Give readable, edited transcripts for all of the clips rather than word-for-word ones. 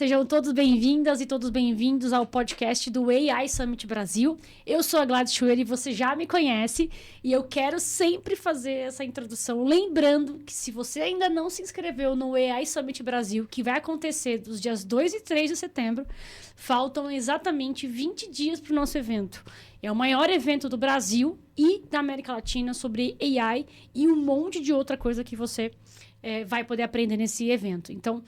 Sejam todos bem-vindas e todos bem-vindos ao podcast do AI Summit Brasil. Eu sou a Gladys Schwer e você já me conhece e eu quero sempre fazer essa introdução, lembrando que se você ainda não se inscreveu no AI Summit Brasil, que vai acontecer dos dias 2 e 3 de setembro, faltam exatamente 20 dias para o nosso evento. É o maior evento do Brasil e da América Latina sobre AI e um monte de outra coisa que você vai poder aprender nesse evento. Então,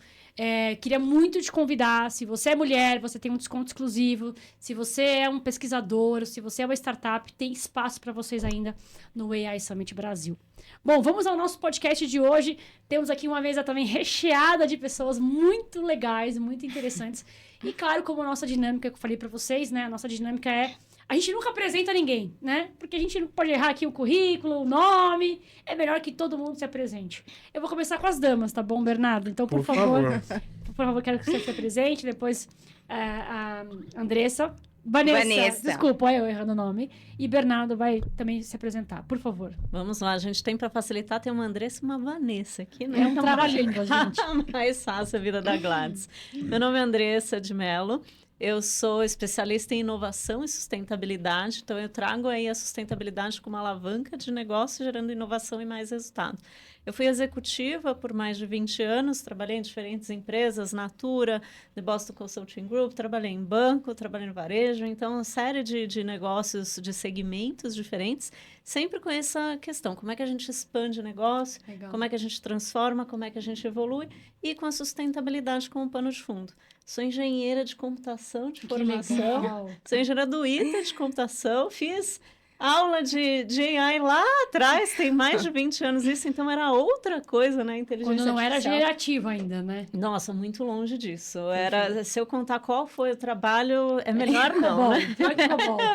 queria muito te convidar. Se você é mulher, você tem um desconto exclusivo. Se você é um pesquisador, se você é uma startup, tem espaço para vocês ainda no AI Summit Brasil. Bom, vamos ao nosso podcast de hoje. Temos aqui uma mesa também recheada de pessoas muito legais, muito interessantes. E claro, como a nossa dinâmica que eu falei para vocês, né? A nossa dinâmica é... A gente nunca apresenta ninguém, né? Porque a gente não pode errar aqui o currículo, o nome. É melhor que todo mundo se apresente. Eu vou começar com as damas, tá bom, Bernardo? Então, por favor, quero que você se apresente. Depois, a Andressa. Vanessa. Desculpa, olha eu errando o nome. E Bernardo vai também se apresentar, por favor. Vamos lá, a gente tem para facilitar, tem uma Andressa e uma Vanessa aqui, né? É um trabalhinho, gente. Mais fácil a vida da Gladys. Meu nome é Andressa de Mello. Eu sou especialista em inovação e sustentabilidade, então eu trago aí a sustentabilidade como uma alavanca de negócio, gerando inovação e mais resultado. Eu fui executiva por mais de 20 anos, trabalhei em diferentes empresas, Natura, The Boston Consulting Group, trabalhei em banco, trabalhei no varejo, então uma série de negócios, de segmentos diferentes, sempre com essa questão, como é que a gente expande o negócio, Legal. Como é que a gente transforma, como é que a gente evolui e com a sustentabilidade como pano de fundo. Sou engenheira de computação de formação, sou engenheira do ITA de computação, fiz aula de AI lá atrás, tem mais de 20 anos isso, então era outra coisa, né? Inteligência Quando não artificial. era gerativo ainda, né? Nossa, muito longe disso. Era, se eu contar qual foi o trabalho, é melhor não, né?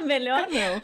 Melhor não.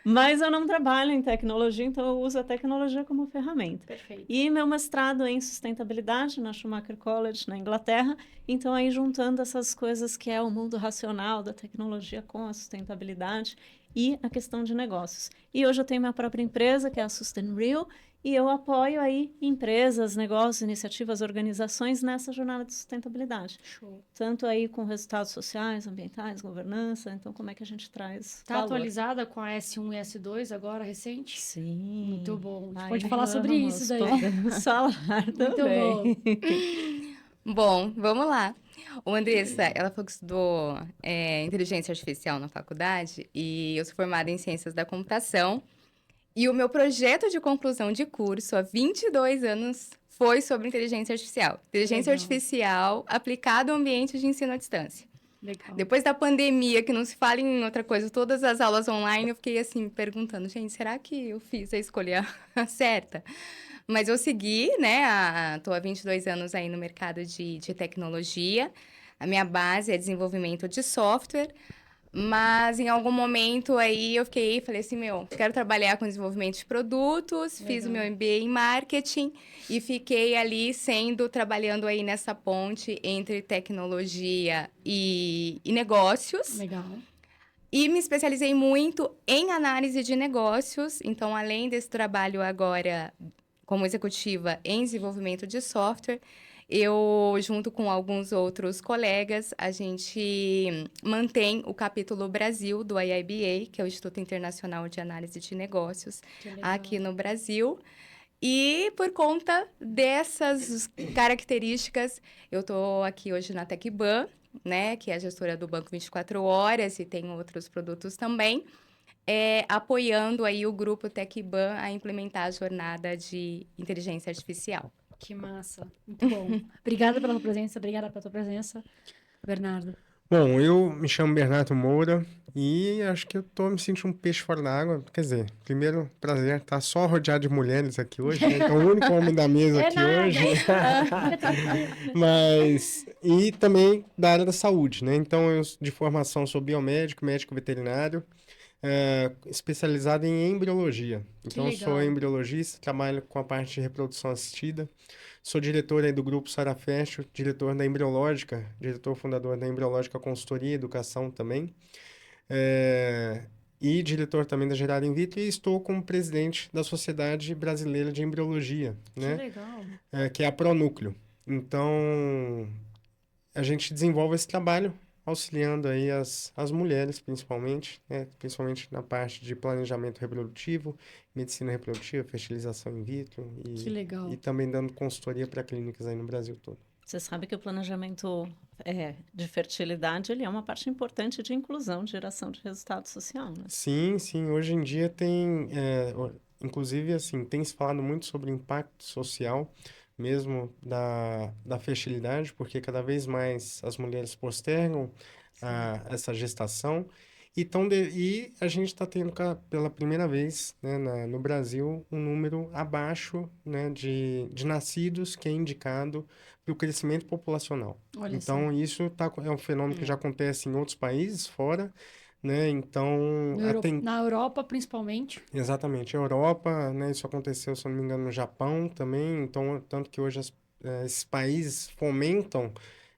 Mas eu não trabalho em tecnologia, então eu uso a tecnologia como ferramenta. Perfeito. E meu mestrado é em sustentabilidade na Schumacher College, na Inglaterra. Então, aí juntando essas coisas que é o mundo racional da tecnologia com a sustentabilidade e a questão de negócios. E hoje eu tenho minha própria empresa, que é a SustainReal, e eu apoio aí empresas, negócios, iniciativas, organizações nessa jornada de sustentabilidade. Show. Tanto aí com resultados sociais, ambientais, governança. Então, como é que a gente traz Está atualizada com a S1 e S2 agora, recente? Sim. Muito bom. A gente pode falar sobre isso daí. Podemos falar também. Muito bom. Bom, vamos lá. O Andressa, ela falou que estudou inteligência artificial na faculdade e eu sou formada em ciências da computação. E o meu projeto de conclusão de curso, há 22 anos, foi sobre inteligência artificial. Inteligência artificial aplicada ao ambiente de ensino à distância. Legal. Depois da pandemia, que não se fala em outra coisa, todas as aulas online, eu fiquei assim, perguntando, gente, será que eu fiz a escolha certa? Mas eu segui, né, tô há 22 anos aí no mercado de tecnologia. A minha base é desenvolvimento de software, mas em algum momento aí eu falei assim, quero trabalhar com desenvolvimento de produtos, fiz o meu MBA em marketing e fiquei ali trabalhando aí nessa ponte entre tecnologia e negócios. Legal. E me especializei muito em análise de negócios, então além desse trabalho agora como executiva em desenvolvimento de software, eu, junto com alguns outros colegas, a gente mantém o capítulo Brasil do IIBA, que é o Instituto Internacional de Análise de Negócios, aqui no Brasil. E por conta dessas características, eu estou aqui hoje na TecBan, né, que é a gestora do Banco 24 Horas e tem outros produtos também, apoiando aí o grupo TecBan a implementar a jornada de inteligência artificial. Que massa. Muito bom. Obrigada pela tua presença, Bernardo. Bom, eu me chamo Bernardo Moura e acho que eu tô me sentindo um peixe fora da água. Quer dizer, primeiro, prazer estar só rodeado de mulheres aqui hoje, né? Então, o único homem da mesa aqui nada. hoje. Mas, e também da área da saúde, né? Então, eu de formação sou biomédico, médico veterinário, especializado em embriologia. Então, eu sou embriologista, trabalho com a parte de reprodução assistida. Sou diretor aí do Grupo Sarafecho, diretor da Embriológica, diretor fundador da Embriológica Consultoria e Educação também. E diretor também da Gerada In Vitro, e estou como presidente da Sociedade Brasileira de Embriologia, né? Que legal. Que é a Pronúcleo. Então, a gente desenvolve esse trabalho auxiliando aí as mulheres, principalmente, né? Principalmente na parte de planejamento reprodutivo, medicina reprodutiva, fertilização in vitro Que legal. e também dando consultoria para clínicas aí no Brasil todo. Você sabe que o planejamento de fertilidade ele é uma parte importante de inclusão, de geração de resultado social, né? Sim, sim. Hoje em dia inclusive, assim, tem se falado muito sobre o impacto social mesmo da fertilidade, porque cada vez mais as mulheres postergam essa gestação. E a gente está tendo pela primeira vez, né, no Brasil um número abaixo, né, de nascidos que é indicado para o crescimento populacional. Olha Então, só. isso é um fenômeno que já acontece em outros países fora, né? Então, Na Europa, principalmente. exatamente, Europa, né? Isso aconteceu, se eu não me engano, no Japão também. Então, tanto que hoje esses países fomentam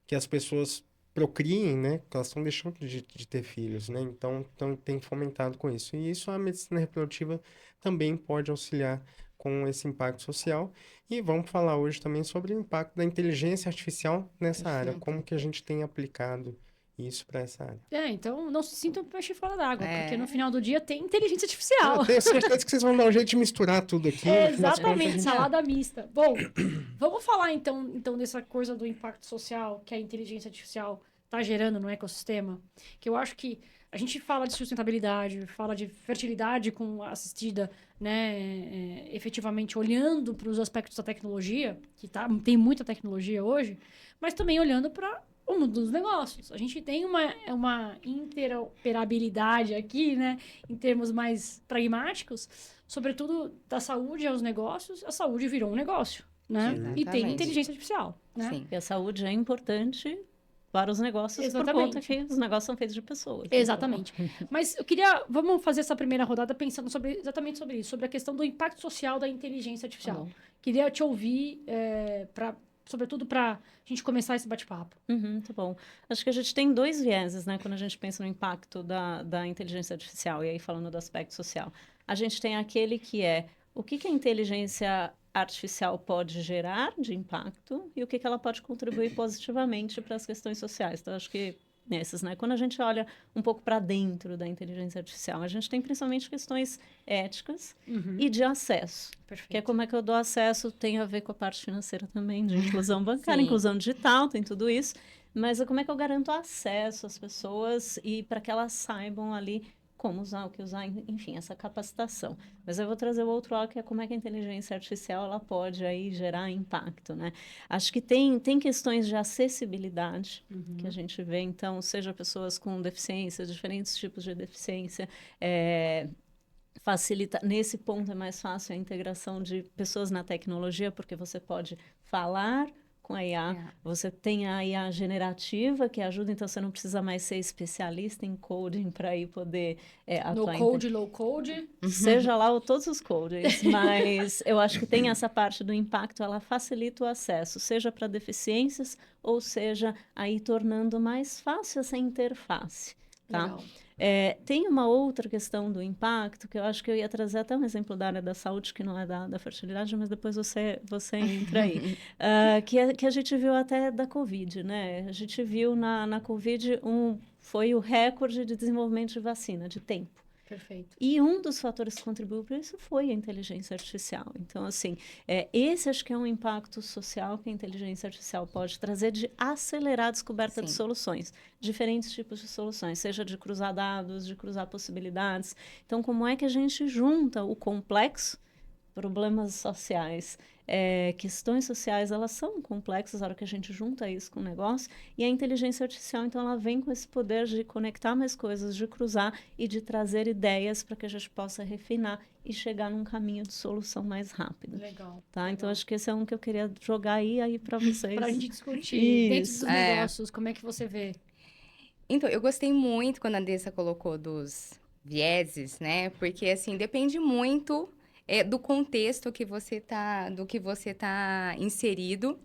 que as pessoas procriem, né? Porque elas estão deixando de ter filhos, né? Então, tem fomentado com isso. E isso a medicina reprodutiva também pode auxiliar com esse impacto social. E vamos falar hoje também sobre o impacto da inteligência artificial nessa área. Como que a gente tem aplicado isso para essa área. Então não se sintam peixe fora d'água, porque no final do dia tem inteligência artificial. Eu tenho certeza que vocês vão dar um jeito de misturar tudo aqui. Exatamente, salada mista. Bom, vamos falar então dessa coisa do impacto social que a inteligência artificial está gerando no ecossistema, que eu acho que a gente fala de sustentabilidade, fala de fertilidade com assistida, né, efetivamente olhando para os aspectos da tecnologia, que tem muita tecnologia hoje, mas também olhando para o mundo dos negócios. A gente tem uma interoperabilidade aqui, né, em termos mais pragmáticos, sobretudo da saúde aos negócios. A saúde virou um negócio, né? Exatamente. E tem inteligência artificial, né? Sim. E a saúde é importante para os negócios, por conta que os negócios são feitos de pessoas. Exatamente. Então. Mas vamos fazer essa primeira rodada pensando exatamente sobre isso, sobre a questão do impacto social da inteligência artificial. Queria te ouvir, sobretudo para a gente começar esse bate-papo. Tá bom. Acho que a gente tem dois vieses, né, quando a gente pensa no impacto da inteligência artificial, e aí falando do aspecto social. A gente tem aquele que é o que a inteligência artificial pode gerar de impacto e o que ela pode contribuir positivamente para as questões sociais. Então, acho que nesses, né? Quando a gente olha um pouco para dentro da inteligência artificial, a gente tem principalmente questões éticas e de acesso. Perfeito. Que é como é que eu dou acesso, tem a ver com a parte financeira também, de inclusão bancária, inclusão digital, tem tudo isso. Mas como é que eu garanto acesso às pessoas e para que elas saibam ali como usar, o que usar, enfim, essa capacitação. Mas eu vou trazer o outro lado, que é como é que a inteligência artificial ela pode aí gerar impacto, né? Acho que tem questões de acessibilidade que a gente vê, então, seja pessoas com deficiência, diferentes tipos de deficiência, facilita, nesse ponto é mais fácil a integração de pessoas na tecnologia, porque você pode falar com a IA, você tem a IA generativa que ajuda, então você não precisa mais ser especialista em coding para ir poder atuar. No code, low code. Seja lá todos os codes, mas eu acho que tem essa parte do impacto, ela facilita o acesso, seja para deficiências ou seja aí tornando mais fácil essa interface, tá? Legal. Tem uma outra questão do impacto, que eu acho que eu ia trazer até um exemplo da área da saúde, que não é da fertilidade, mas depois você entra aí. Que a gente viu até da Covid, né? A gente viu na Covid foi o recorde de desenvolvimento de vacina, de tempo. Perfeito. E um dos fatores que contribuiu para isso foi a inteligência artificial. Então, assim, esse acho que é um impacto social que a inteligência artificial pode trazer de acelerar a descoberta de soluções, diferentes tipos de soluções, seja de cruzar dados, de cruzar possibilidades. Então, como é que a gente junta o complexo, problemas sociais, questões sociais, elas são complexas na hora que a gente junta isso com o negócio, e a inteligência artificial, então, ela vem com esse poder de conectar mais coisas, de cruzar e de trazer ideias para que a gente possa refinar e chegar num caminho de solução mais rápido. Legal. Tá? Legal. Então, acho que esse é um que eu queria jogar aí para vocês. Para a gente discutir dentro dos Isso. negócios, como é que você vê? Então, eu gostei muito quando a Andressa colocou dos vieses, né? Porque, assim, depende muito do contexto do que você tá inserido.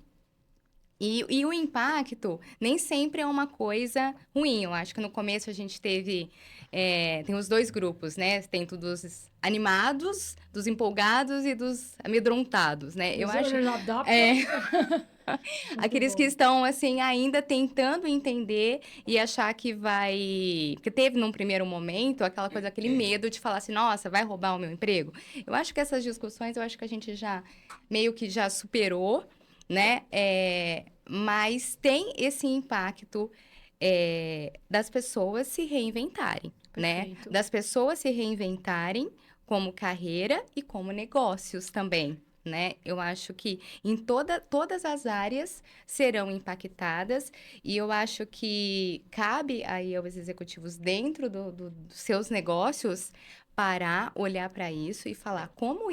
E o impacto nem sempre é uma coisa ruim. Eu acho que no começo a gente teve... tem os dois grupos, né? Tem dos animados, dos empolgados e dos amedrontados, né? Eu acho... Aqueles que estão, assim, ainda tentando entender e achar que vai... Porque teve, num primeiro momento, aquela coisa, aquele medo de falar assim, nossa, vai roubar o meu emprego? Eu acho que essas discussões, eu acho que a gente já, meio que já superou, né? Mas tem esse impacto das pessoas se reinventarem, né? Das pessoas se reinventarem como carreira e como negócios também, né? Eu acho que em todas as áreas serão impactadas e eu acho que cabe aí aos executivos dentro dos seus negócios parar, olhar para isso e falar como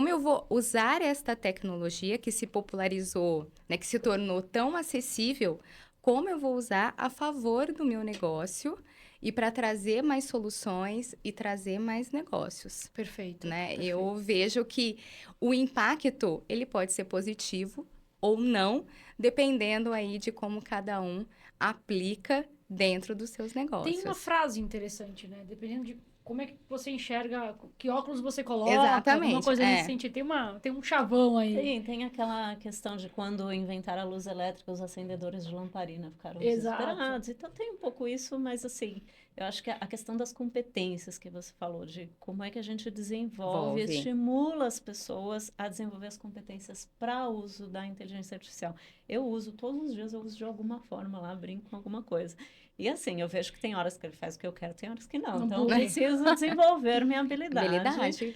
eu vou usar esta tecnologia que se popularizou, né, que se tornou tão acessível, como eu vou usar a favor do meu negócio e para trazer mais soluções e trazer mais negócios. Perfeito, né? perfeito. Eu vejo que o impacto, ele pode ser positivo ou não, dependendo aí de como cada um aplica dentro dos seus negócios. Tem uma frase interessante, né? Dependendo de como é que você enxerga, que óculos você coloca, Exatamente, alguma coisa nesse sentido. Tem um chavão aí. Tem aquela questão de quando inventaram a luz elétrica, os acendedores de lamparina ficaram Exato. desesperados. Então tem um pouco isso, mas assim, eu acho que a questão das competências que você falou, de como é que a gente desenvolve, estimula as pessoas a desenvolver as competências para uso da inteligência artificial. Eu uso todos os dias, eu uso de alguma forma lá, brinco com alguma coisa. E assim, eu vejo que tem horas que ele faz o que eu quero, tem horas que não. Então, eu preciso desenvolver minha habilidade.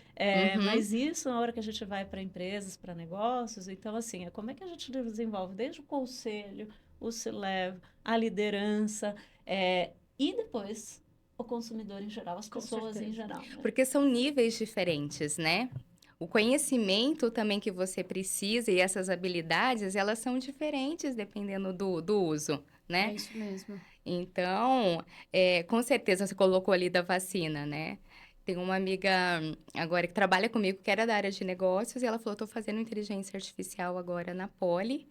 Mas isso, na hora que a gente vai para empresas, para negócios, então, assim, como é que a gente desenvolve desde o conselho, o C-Level, a liderança, e depois o consumidor em geral, as pessoas em geral. Né? Porque são níveis diferentes, né? O conhecimento também que você precisa e essas habilidades, elas são diferentes dependendo do uso, né? É isso mesmo. Então, com certeza você colocou ali da vacina, né? Tem uma amiga agora que trabalha comigo, que era da área de negócios, e ela falou, estou fazendo inteligência artificial agora na Poli,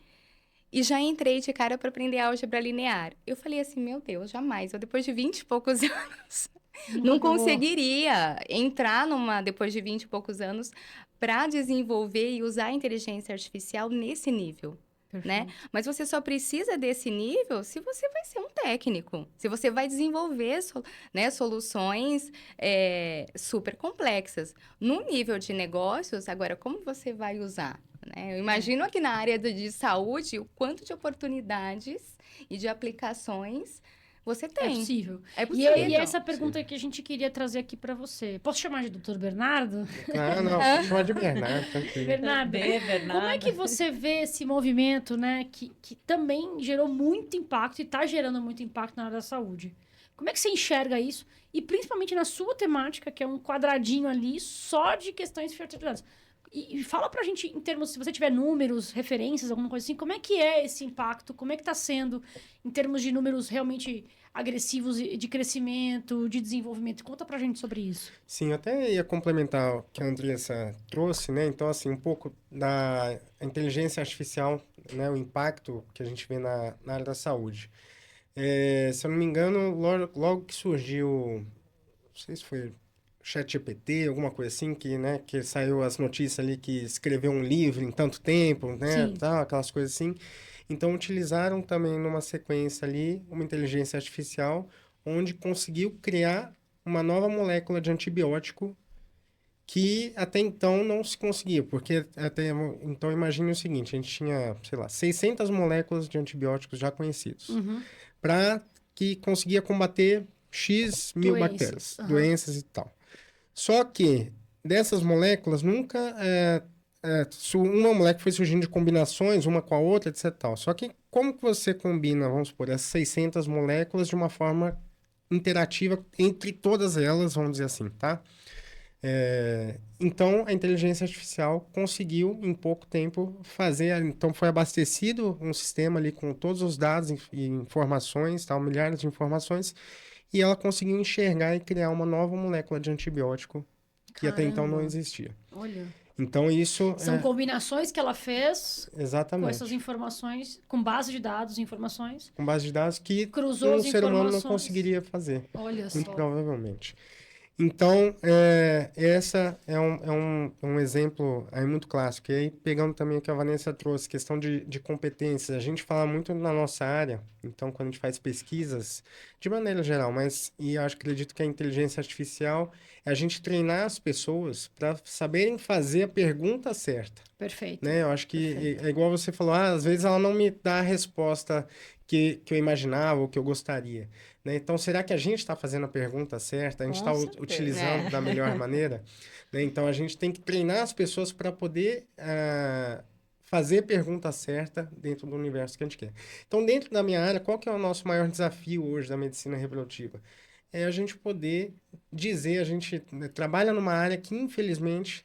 e já entrei de cara para aprender álgebra linear. Eu falei assim, meu Deus, jamais. Eu, depois de 20 e poucos anos, não conseguiria entrar depois de 20 e poucos anos, para desenvolver e usar a inteligência artificial nesse nível. Né? Mas você só precisa desse nível se você vai ser um técnico, se você vai desenvolver soluções super complexas. No nível de negócios, agora, como você vai usar? Né? Eu imagino aqui na área de saúde o quanto de oportunidades e de aplicações você tem. É possível. É possível. E essa pergunta que a gente queria trazer aqui para você. Posso chamar de Dr. Bernardo? Não, pode chamar de Bernardo. Bernardo, como é que você vê esse movimento, né, que também gerou muito impacto e está gerando muito impacto na área da saúde? Como é que você enxerga isso? E principalmente na sua temática, que é um quadradinho ali só de questões fertilizadas. E fala pra gente, em termos, se você tiver números, referências, alguma coisa assim, como é que é esse impacto? Como é que tá sendo em termos de números realmente agressivos de crescimento, de desenvolvimento? Conta pra gente sobre isso. Sim, eu até ia complementar o que a Andressa trouxe, né? Então, assim, um pouco da inteligência artificial, né? O impacto que a gente vê na área da saúde. Se eu não me engano, logo que surgiu, não sei se foi ChatGPT, alguma coisa assim, que saiu as notícias ali que escreveu um livro em tanto tempo, né? Tal, aquelas coisas assim. Então, utilizaram também numa sequência ali uma inteligência artificial onde conseguiu criar uma nova molécula de antibiótico que até então não se conseguia, porque então imagine o seguinte, a gente tinha, sei lá, 600 moléculas de antibióticos já conhecidos, para que conseguia combater X mil bactérias, doenças e tal. Só que dessas moléculas nunca uma molécula foi surgindo de combinações, uma com a outra, etc. Tal. Só que como que você combina, vamos supor, essas 600 moléculas de uma forma interativa entre todas elas, vamos dizer assim, tá? Então, a inteligência artificial conseguiu, em pouco tempo, então foi abastecido um sistema ali com todos os dados e informações, tal, milhares de informações, e ela conseguiu enxergar e criar uma nova molécula de antibiótico que até então não existia. Olha. Então, isso... São combinações que ela fez Exatamente. com essas informações, com base de dados, informações. Com base de dados que cruzou um as ser humano não informações. conseguiria fazer. Olha Muito só. provavelmente. Então, essa é um exemplo aí muito clássico. E aí, pegando também o que a Vanessa trouxe, questão de competências. A gente fala muito na nossa área, então, quando a gente faz pesquisas, de maneira geral, e acredito que a inteligência artificial é a gente treinar as pessoas para saberem fazer a pergunta certa. Perfeito. Né? Eu acho que é igual você falou, às vezes ela não me dá a resposta que eu imaginava ou que eu gostaria. Né? Então, será que a gente está fazendo a pergunta certa? A gente está utilizando da melhor maneira? Né? Então, a gente tem que treinar as pessoas para poder fazer a pergunta certa dentro do universo que a gente quer. Então, dentro da minha área, qual que é o nosso maior desafio hoje da medicina reprodutiva? É a gente poder dizer, a gente trabalha numa área que, infelizmente,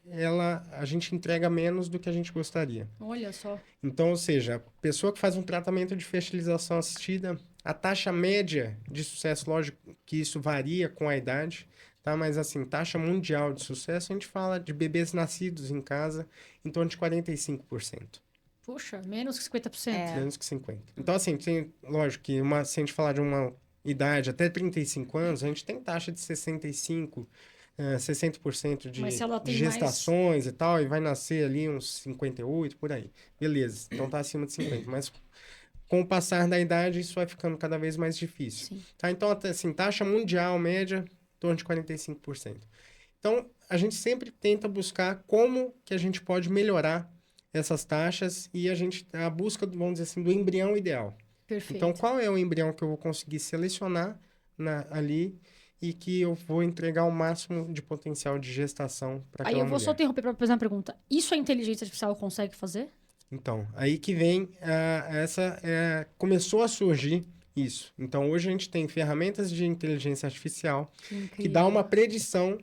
a gente entrega menos do que a gente gostaria. Olha só. Então, ou seja, a pessoa que faz um tratamento de fertilização assistida, a taxa média de sucesso, lógico que isso varia com a idade, tá? Mas, assim, taxa mundial de sucesso, a gente fala de bebês nascidos em casa em torno de 45%. Puxa, menos que 50%. Menos que 50%. Então, assim, lógico que se a gente falar de uma idade até 35 anos, a gente tem taxa de 65%, 60% de gestações e tal, e vai nascer ali uns 58, por aí. Beleza, então tá acima de 50. Mas com o passar da idade, isso vai ficando cada vez mais difícil. Sim. Tá? Então, assim, taxa mundial média, em torno de 45%. Então, a gente sempre tenta buscar como que a gente pode melhorar essas taxas e a busca, vamos dizer assim, do embrião ideal. Perfeito. Então, qual é o embrião que eu vou conseguir selecionar ali e que eu vou entregar o máximo de potencial de gestação para aquela mulher? Aí eu vou só interromper para fazer uma pergunta. Isso a inteligência artificial consegue fazer? Então, aí que vem começou a surgir isso. Então, hoje a gente tem ferramentas de inteligência artificial que dá uma predição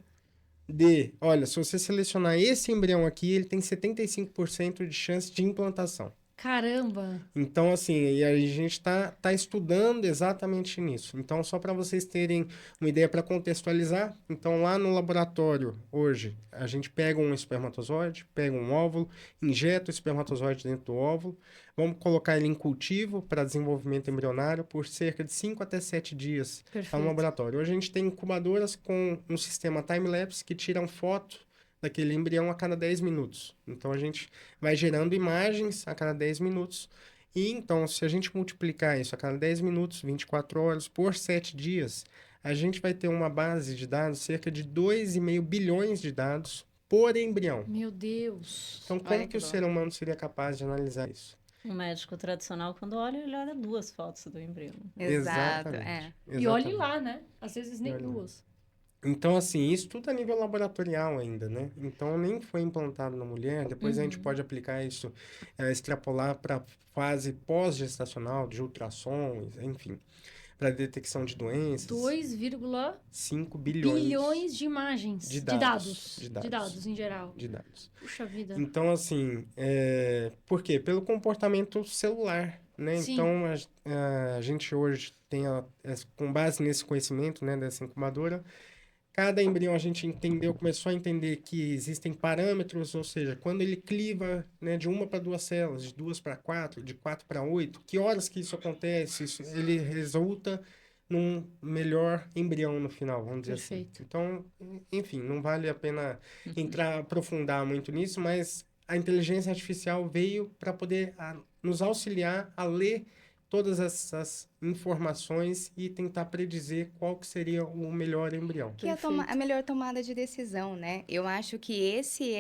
olha, se você selecionar esse embrião aqui, ele tem 75% de chance de implantação. Caramba! Então, assim, e a gente está estudando exatamente nisso. Então, só para vocês terem uma ideia para contextualizar, então lá no laboratório, hoje, a gente pega um espermatozoide, pega um óvulo, injeta o espermatozoide dentro do óvulo, vamos colocar ele em cultivo para desenvolvimento embrionário por cerca de 5 até 7 dias no laboratório. Hoje a gente tem incubadoras com um sistema time-lapse que tiram foto daquele embrião a cada 10 minutos. Então, a gente vai gerando imagens a cada 10 minutos. E, então, se a gente multiplicar isso a cada 10 minutos, 24 horas, por 7 dias, a gente vai ter uma base de dados, cerca de 2,5 bilhões de dados por embrião. Meu Deus! Então, como que o ser humano seria capaz de analisar isso? Um médico tradicional, quando olha, ele olha 2 fotos do embrião. Exato. E olhe lá, né? Às vezes nem 2. Então, assim, isso tudo a nível laboratorial ainda, né? Então, nem foi implantado na mulher. Depois a gente pode aplicar isso, extrapolar para fase pós-gestacional, de ultrassom, enfim, para detecção de doenças. 2,5 bilhões de imagens. De dados em geral. De dados. Puxa vida. Então, assim, por quê? Pelo comportamento celular, né? Sim. Então, a gente hoje tem, com base nesse conhecimento, né, dessa incubadora, cada embrião a gente começou a entender que existem parâmetros, ou seja, quando ele cliva, né, de 1 para 2 células, de 2 para 4, de 4 para 8, que horas que isso acontece? Ele resulta num melhor embrião no final, vamos dizer assim. Então, enfim, não vale a pena aprofundar muito nisso, mas a inteligência artificial veio para poder nos auxiliar a ler todas essas informações e tentar predizer qual que seria o melhor embrião. Que é a melhor tomada de decisão, né? Eu acho que esse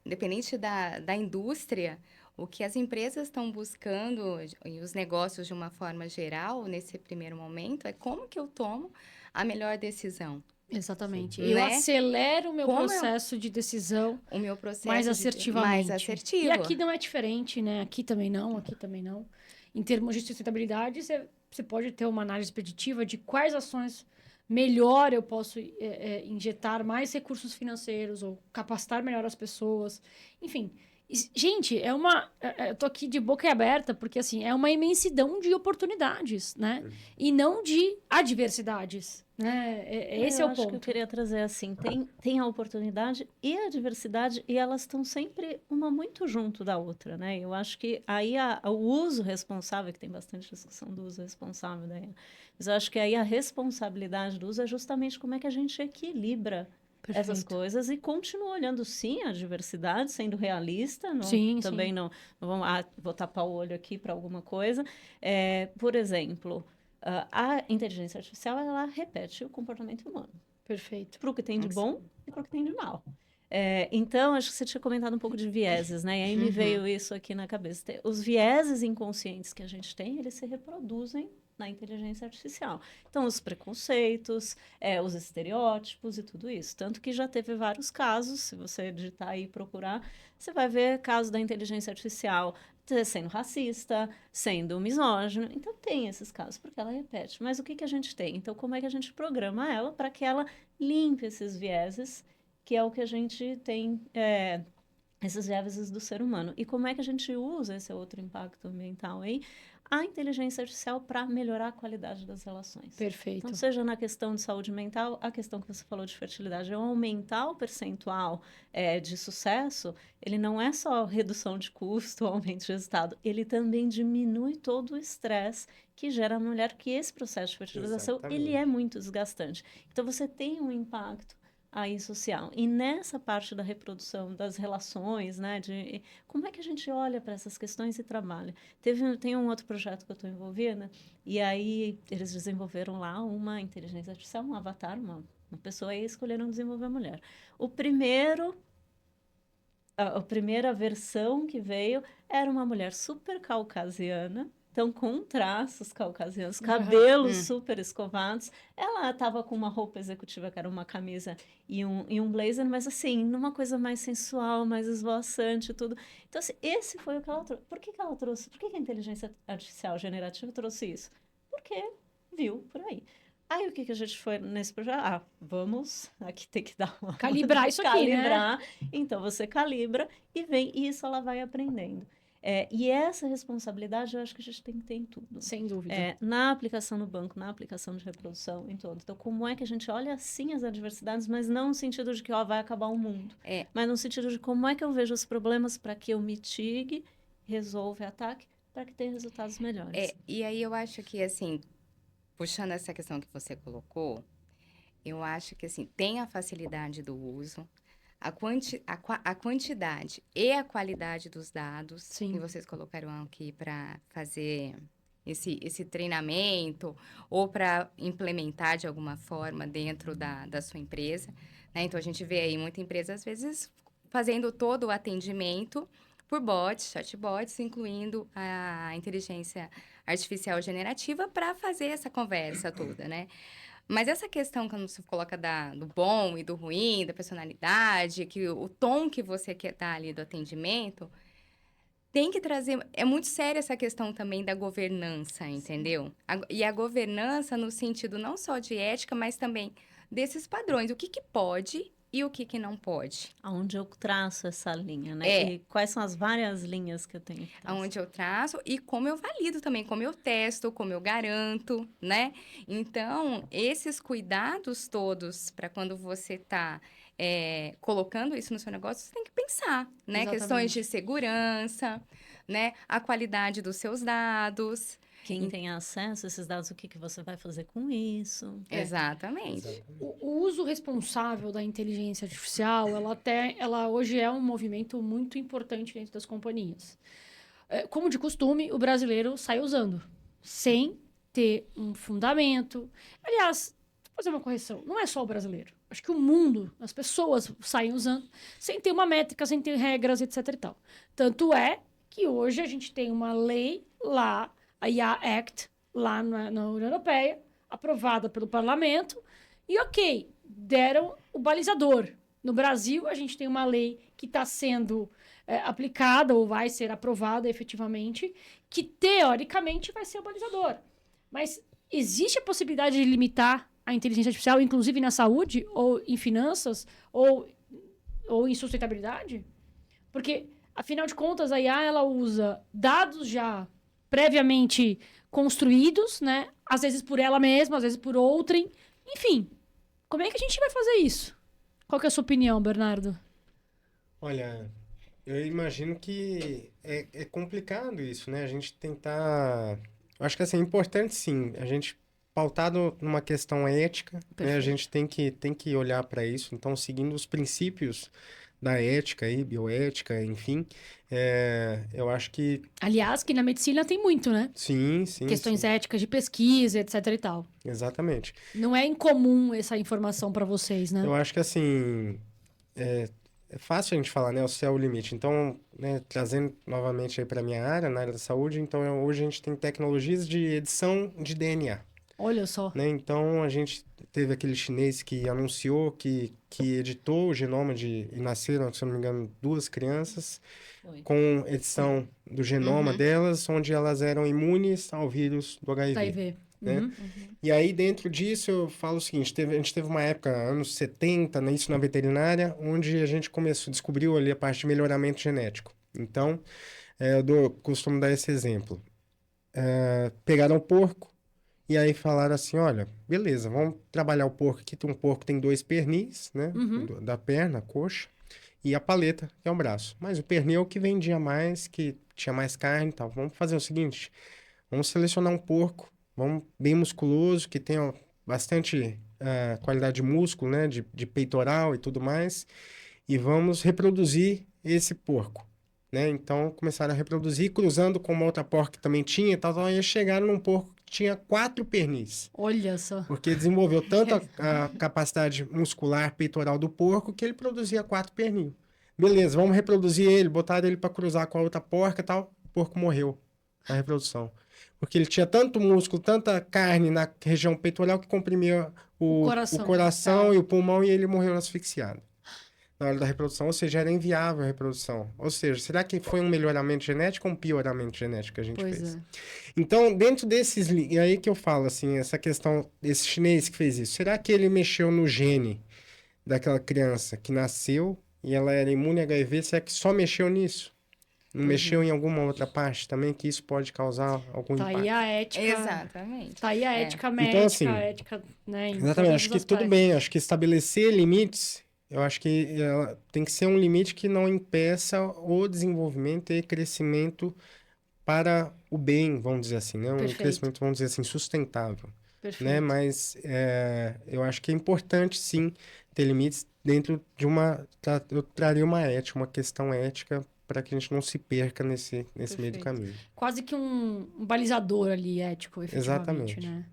independente da indústria, o que as empresas estão buscando e os negócios de uma forma geral, nesse primeiro momento, é como que eu tomo a melhor decisão. Exatamente. Eu acelero o meu processo de decisão o meu processo mais assertivamente. Mais assertivo. E aqui não é diferente, né? Aqui também não. Em termos de sustentabilidade, você pode ter uma análise preditiva de quais ações melhor eu posso injetar mais recursos financeiros ou capacitar melhor as pessoas. Enfim, Gente, eu tô aqui de boca aberta, porque, assim, é uma imensidão de oportunidades, né? E não de adversidades, né? Esse é o ponto. Acho que eu queria trazer, assim, tem a oportunidade e a diversidade, e elas estão sempre uma muito junto da outra, né? Eu acho que aí o uso responsável, que tem bastante discussão do uso responsável daí, mas eu acho que aí a responsabilidade do uso é justamente como é que a gente equilibra essas coisas e continua olhando, sim, a diversidade, sendo realista. Não, sim, também sim. não vamos, vou tapar o olho aqui para alguma coisa. Por exemplo, a inteligência artificial, ela repete o comportamento humano. Perfeito. Para o que tem de bom e para o que tem de mal. Então, acho que você tinha comentado um pouco de vieses, né? E aí me veio isso aqui na cabeça. Os vieses inconscientes que a gente tem, eles se reproduzem na inteligência artificial. Então, os preconceitos, os estereótipos e tudo isso. Tanto que já teve vários casos, se você digitar aí e procurar, você vai ver casos da inteligência artificial sendo racista, sendo misógino. Então, tem esses casos, porque ela repete. Mas o que a gente tem? Então, como é que a gente programa ela para que ela limpe esses vieses, que é o que a gente tem... esses vieses do ser humano. E como é que a gente usa esse outro impacto ambiental aí? A inteligência artificial para melhorar a qualidade das relações. Perfeito. Então, seja na questão de saúde mental, a questão que você falou de fertilidade, aumentar o percentual de sucesso, ele não é só redução de custo, aumento de resultado, ele também diminui todo o estresse que gera a mulher, que esse processo de fertilização, ele é muito desgastante. Então, você tem um impacto aí social. E nessa parte da reprodução das relações, né, de como é que a gente olha para essas questões e trabalha. Tem um outro projeto que eu estou envolvida, e aí eles desenvolveram lá uma inteligência artificial, um avatar, uma pessoa, e escolheram desenvolver a mulher. A primeira versão que veio era uma mulher super caucasiana, então com traços caucasianos, cabelos super escovados. Ela estava com uma roupa executiva, que era uma camisa e um blazer, mas assim, numa coisa mais sensual, mais esvoaçante e tudo. Então, assim, esse foi o que ela trouxe. Por que ela trouxe? Por que a inteligência artificial generativa trouxe isso? Porque viu por aí. Aí, o que a gente foi nesse projeto? Vamos, aqui tem que dar uma... Calibrar isso aqui, né? Então, você calibra e vem, e isso ela vai aprendendo. E essa responsabilidade eu acho que a gente tem que ter em tudo. Sem dúvida. Na aplicação no banco, na aplicação de reprodução, em tudo. Então, como é que a gente olha, sim, as adversidades, mas não no sentido de que vai acabar o mundo. Mas no sentido de como é que eu vejo os problemas para que eu mitigue, resolva e ataque, para que tenha resultados melhores. E aí eu acho que, assim, puxando essa questão que você colocou, eu acho que, assim, tem a facilidade do uso, a quantidade e a qualidade dos dados Sim. que vocês colocaram aqui para fazer esse treinamento ou para implementar de alguma forma dentro da sua empresa, né? Então, a gente vê aí muita empresa, às vezes, fazendo todo o atendimento por bots, chatbots, incluindo a inteligência artificial generativa para fazer essa conversa toda, né? Mas essa questão que você coloca do bom e do ruim, da personalidade, que o tom que você quer dar ali do atendimento, tem que trazer... É muito séria essa questão também da governança, entendeu? E a governança no sentido não só de ética, mas também desses padrões. O que pode e o que não pode. Aonde eu traço essa linha, né? E quais são as várias linhas que eu tenho que traçar. Aonde eu traço e como eu valido também, como eu testo, como eu garanto, né? Então, esses cuidados todos para quando você está colocando isso no seu negócio, você tem que pensar, né? Exatamente. Questões de segurança, né? A qualidade dos seus dados. Quem tem acesso a esses dados, o que você vai fazer com isso? Exatamente. O uso responsável da inteligência artificial, ela hoje é um movimento muito importante dentro das companhias. Como de costume, o brasileiro sai usando, sem ter um fundamento. Aliás, vou fazer uma correção, não é só o brasileiro. Acho que o mundo, as pessoas saem usando, sem ter uma métrica, sem ter regras, etc. e tal. Tanto é que hoje a gente tem uma lei lá, a IA Act, lá na União Europeia, aprovada pelo parlamento, e deram o balizador. No Brasil, a gente tem uma lei que está sendo aplicada, ou vai ser aprovada efetivamente, que teoricamente vai ser o balizador. Mas existe a possibilidade de limitar a inteligência artificial, inclusive na saúde, ou em finanças, ou em sustentabilidade? Porque Afinal de contas, a IA, ela usa dados já previamente construídos, né? Às vezes por ela mesma, às vezes por outrem. Enfim, como é que a gente vai fazer isso? Qual que é a sua opinião, Bernardo? Olha, eu imagino que é complicado isso, né? A gente tentar... Eu acho que assim, é importante sim, a gente pautado numa questão ética, né? A gente tem que olhar para isso. Então, seguindo os princípios da ética aí, bioética, enfim, eu acho que... Aliás, que na medicina tem muito, né? Sim, sim, Questões sim. éticas de pesquisa, etc e tal. Exatamente. Não é incomum essa informação para vocês, né? Eu acho que assim, é fácil a gente falar, né? O céu é o limite. Então, né, trazendo novamente aí para minha área, na área da saúde, então hoje a gente tem tecnologias de edição de DNA. Olha só. Né? Então, a gente teve aquele chinês que anunciou que editou o genoma e nasceram, se eu não me engano, 2 crianças com edição do genoma delas, onde elas eram imunes ao vírus do HIV. HIV. Né? E aí, dentro disso, eu falo o seguinte, a gente teve uma época, anos 70, né, isso na veterinária, onde a gente descobriu ali a parte de melhoramento genético. Então, costumo dar esse exemplo. Pegaram o porco, e aí falaram assim, olha, beleza, vamos trabalhar o porco aqui. Um porco tem 2 pernis, né? Da perna, coxa, e a paleta, que é o braço. Mas o pernil é o que vendia mais, que tinha mais carne e tal. Vamos fazer o seguinte, vamos selecionar um porco, bem musculoso, que tenha bastante qualidade de músculo, né? De peitoral e tudo mais. E vamos reproduzir esse porco. Né? Então, começaram a reproduzir, cruzando com uma outra porca que também tinha e tal, e chegaram num porco que tinha 4 pernis. Olha só. Porque desenvolveu tanto a capacidade muscular peitoral do porco que ele produzia 4 pernil. Beleza, vamos reproduzir ele, botaram ele para cruzar com a outra porca e tal, o porco morreu na reprodução. Porque ele tinha tanto músculo, tanta carne na região peitoral que comprimia o coração e o pulmão e ele morreu asfixiado na hora da reprodução, ou seja, era inviável a reprodução. Ou seja, será que foi um melhoramento genético ou um pioramento genético que a gente fez? Então, dentro desses... E aí que eu falo, assim, essa questão, esse chinês que fez isso, será que ele mexeu no gene daquela criança que nasceu e ela era imune a HIV? Será que só mexeu nisso? Não mexeu em alguma outra parte também que isso pode causar algum impacto? Tá aí a ética... Exatamente. Tá aí a ética médica, então, assim, a ética, né? Exatamente, acho que tudo bem, acho que estabelecer limites... Eu acho que tem que ser um limite que não impeça o desenvolvimento e crescimento para o bem, vamos dizer assim, né? Um crescimento, vamos dizer assim, sustentável. Né? Mas eu acho que é importante, sim, ter limites dentro de eu traria uma ética, uma questão ética para que a gente não se perca nesse meio do caminho. Quase que um balizador ali, ético, efetivamente, Exatamente. né?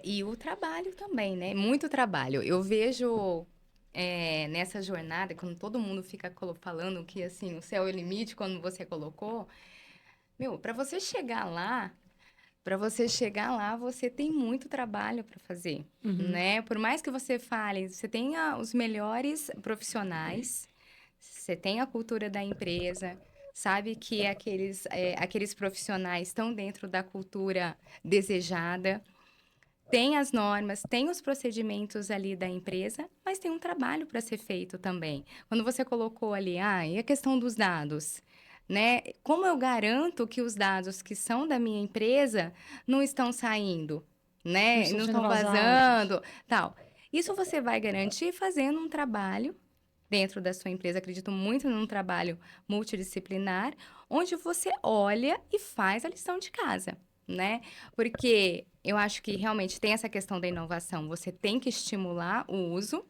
E o trabalho também, né? Muito trabalho. Eu vejo... nessa jornada, quando todo mundo fica falando que, assim, o céu é o limite, quando você colocou, para você chegar lá, você tem muito trabalho para fazer, né? Por mais que você fale, você tenha os melhores profissionais, você tem a cultura da empresa, sabe que aqueles profissionais estão dentro da cultura desejada, tem as normas, tem os procedimentos ali da empresa, mas tem um trabalho para ser feito também. Quando você colocou ali, e a questão dos dados, né? Como eu garanto que os dados que são da minha empresa não estão saindo, né? Não estão vazando, tal. Isso você vai garantir fazendo um trabalho dentro da sua empresa. Acredito muito num trabalho multidisciplinar, onde você olha e faz a lição de casa, né? Porque eu acho que realmente tem essa questão da inovação. Você tem que estimular o uso,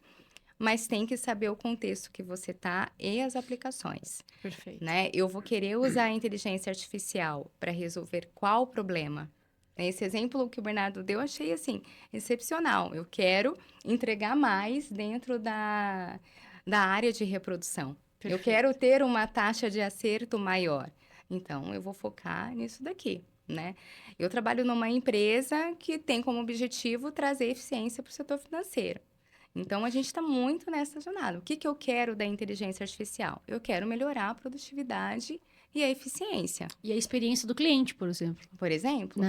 mas tem que saber o contexto que você está e as aplicações. Perfeito. Né? Eu vou querer usar a inteligência artificial para resolver qual problema? Esse exemplo que o Bernardo deu, eu achei, assim, excepcional. Eu quero entregar mais dentro da área de reprodução. Perfeito. Eu quero ter uma taxa de acerto maior. Então, eu vou focar nisso daqui. Né? Eu trabalho numa empresa que tem como objetivo trazer eficiência para o setor financeiro. Então, a gente está muito nessa jornada. O que eu quero da inteligência artificial? Eu quero melhorar a produtividade e a eficiência. E a experiência do cliente, por exemplo. Por exemplo.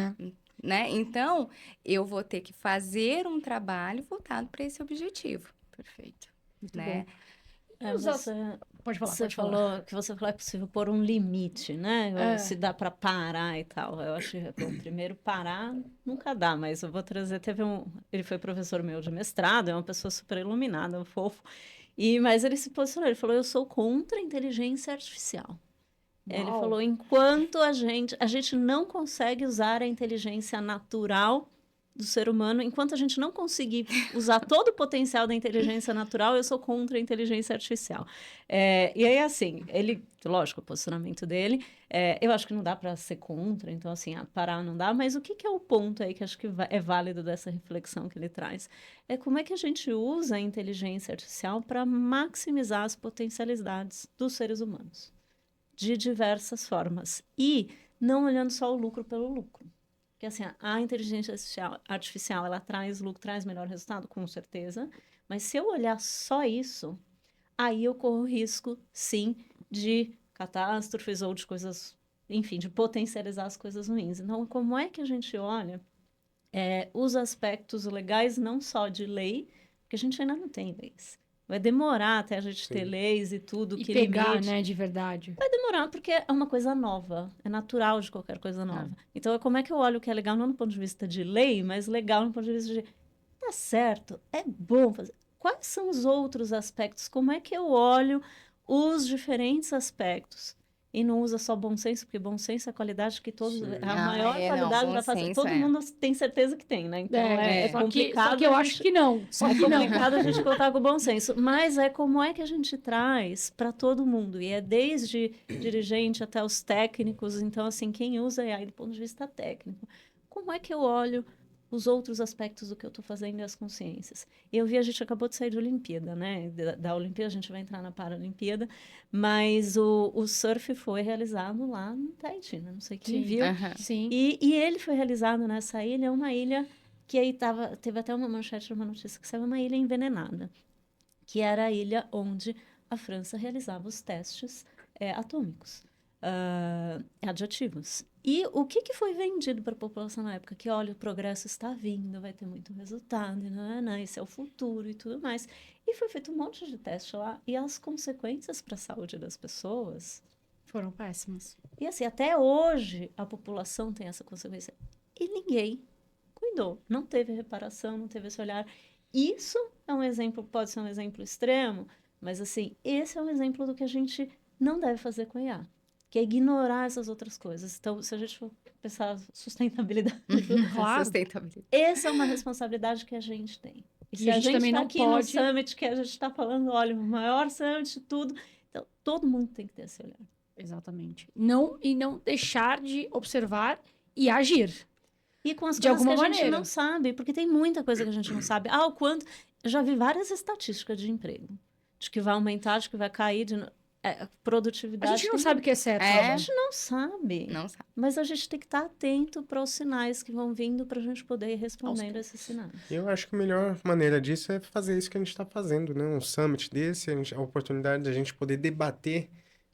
Né? Então, eu vou ter que fazer um trabalho voltado para esse objetivo. Perfeito. Muito né? bom. Pode falar, Você falou que é possível pôr um limite, né? Se dá para parar e tal. Eu acho que, bom, primeiro, parar nunca dá, mas eu vou trazer... Ele foi professor meu de mestrado, é uma pessoa super iluminada, um fofo. Mas ele se posicionou, ele falou, eu sou contra a inteligência artificial. Uau. Ele falou, enquanto a gente não consegue usar a inteligência natural do ser humano, enquanto a gente não conseguir usar todo o potencial da inteligência natural, eu sou contra a inteligência artificial. E aí, assim, lógico, o posicionamento dele, eu acho que não dá para ser contra, então, assim, parar não dá, mas o que é o ponto aí que acho que é válido dessa reflexão que ele traz? É como é que a gente usa a inteligência artificial para maximizar as potencialidades dos seres humanos, de diversas formas, e não olhando só o lucro pelo lucro. Porque, assim, a inteligência artificial, ela traz lucro, traz melhor resultado, com certeza. Mas se eu olhar só isso, aí eu corro risco, sim, de catástrofes ou de coisas, enfim, de potencializar as coisas ruins. Então, como é que a gente olha os aspectos legais, não só de lei, porque a gente ainda não tem leis. Vai demorar até a gente ter leis e tudo e que pegar, limite. né, de verdade. Vai demorar, porque é uma coisa nova. É natural de qualquer coisa nova. Então, como é que eu olho o que é legal, não do ponto de vista de lei, mas legal no ponto de vista de... Tá certo, é bom fazer. Quais são os outros aspectos? Como é que eu olho os diferentes aspectos? E não usa só bom senso, porque bom senso é a qualidade que todos... A maior qualidade da face. Todo mundo tem certeza que tem, né? Então, é complicado. Só que eu acho que não. É complicado a gente contar com bom senso. Mas como é que a gente traz para todo mundo. E é desde dirigente até os técnicos. Então, assim, quem usa AI do ponto de vista técnico. Como é que eu olho os outros aspectos do que eu estou fazendo e as consciências? Eu vi, a gente acabou de sair de Olimpíada, né? Da Olimpíada, a gente vai entrar na Paralimpíada, mas o surf foi realizado lá no Tahiti, né? Não sei quem viu. Sim. E ele foi realizado nessa ilha, uma ilha que aí teve até uma manchete de uma notícia que saiu, uma ilha envenenada, que era a ilha onde a França realizava os testes atômicos, radioativos. E o que foi vendido para a população na época? Que, olha, o progresso está vindo, vai ter muito resultado, esse é o futuro e tudo mais. E foi feito um monte de teste lá, e as consequências para a saúde das pessoas... foram péssimas. E assim, até hoje, a população tem essa consequência. E ninguém cuidou. Não teve reparação, não teve esse olhar. Isso é um exemplo, pode ser um exemplo extremo, mas assim, esse é um exemplo do que a gente não deve fazer com IA. Que é ignorar essas outras coisas. Então, se a gente for pensar sustentabilidade... Claro. Sustentabilidade. Essa é uma responsabilidade que a gente tem. E se a gente também tá não aqui pode... no Summit, que a gente está falando, olha, o maior Summit, tudo... Então, todo mundo tem que ter esse olhar. Exatamente. Não deixar de observar e agir. E com as de coisas alguma que a gente maneira. não sabe, porque tem muita coisa que a gente não sabe. O quanto... Eu já vi várias estatísticas de emprego. De que vai aumentar, de que vai cair, produtividade... A gente não sabe o que é certo. A gente não sabe. Não sabe. Mas a gente tem que estar atento para os sinais que vão vindo para a gente poder ir respondendo a esses sinais. Eu acho que a melhor maneira disso é fazer isso que a gente está fazendo, né? Um summit desse, a oportunidade de a gente poder debater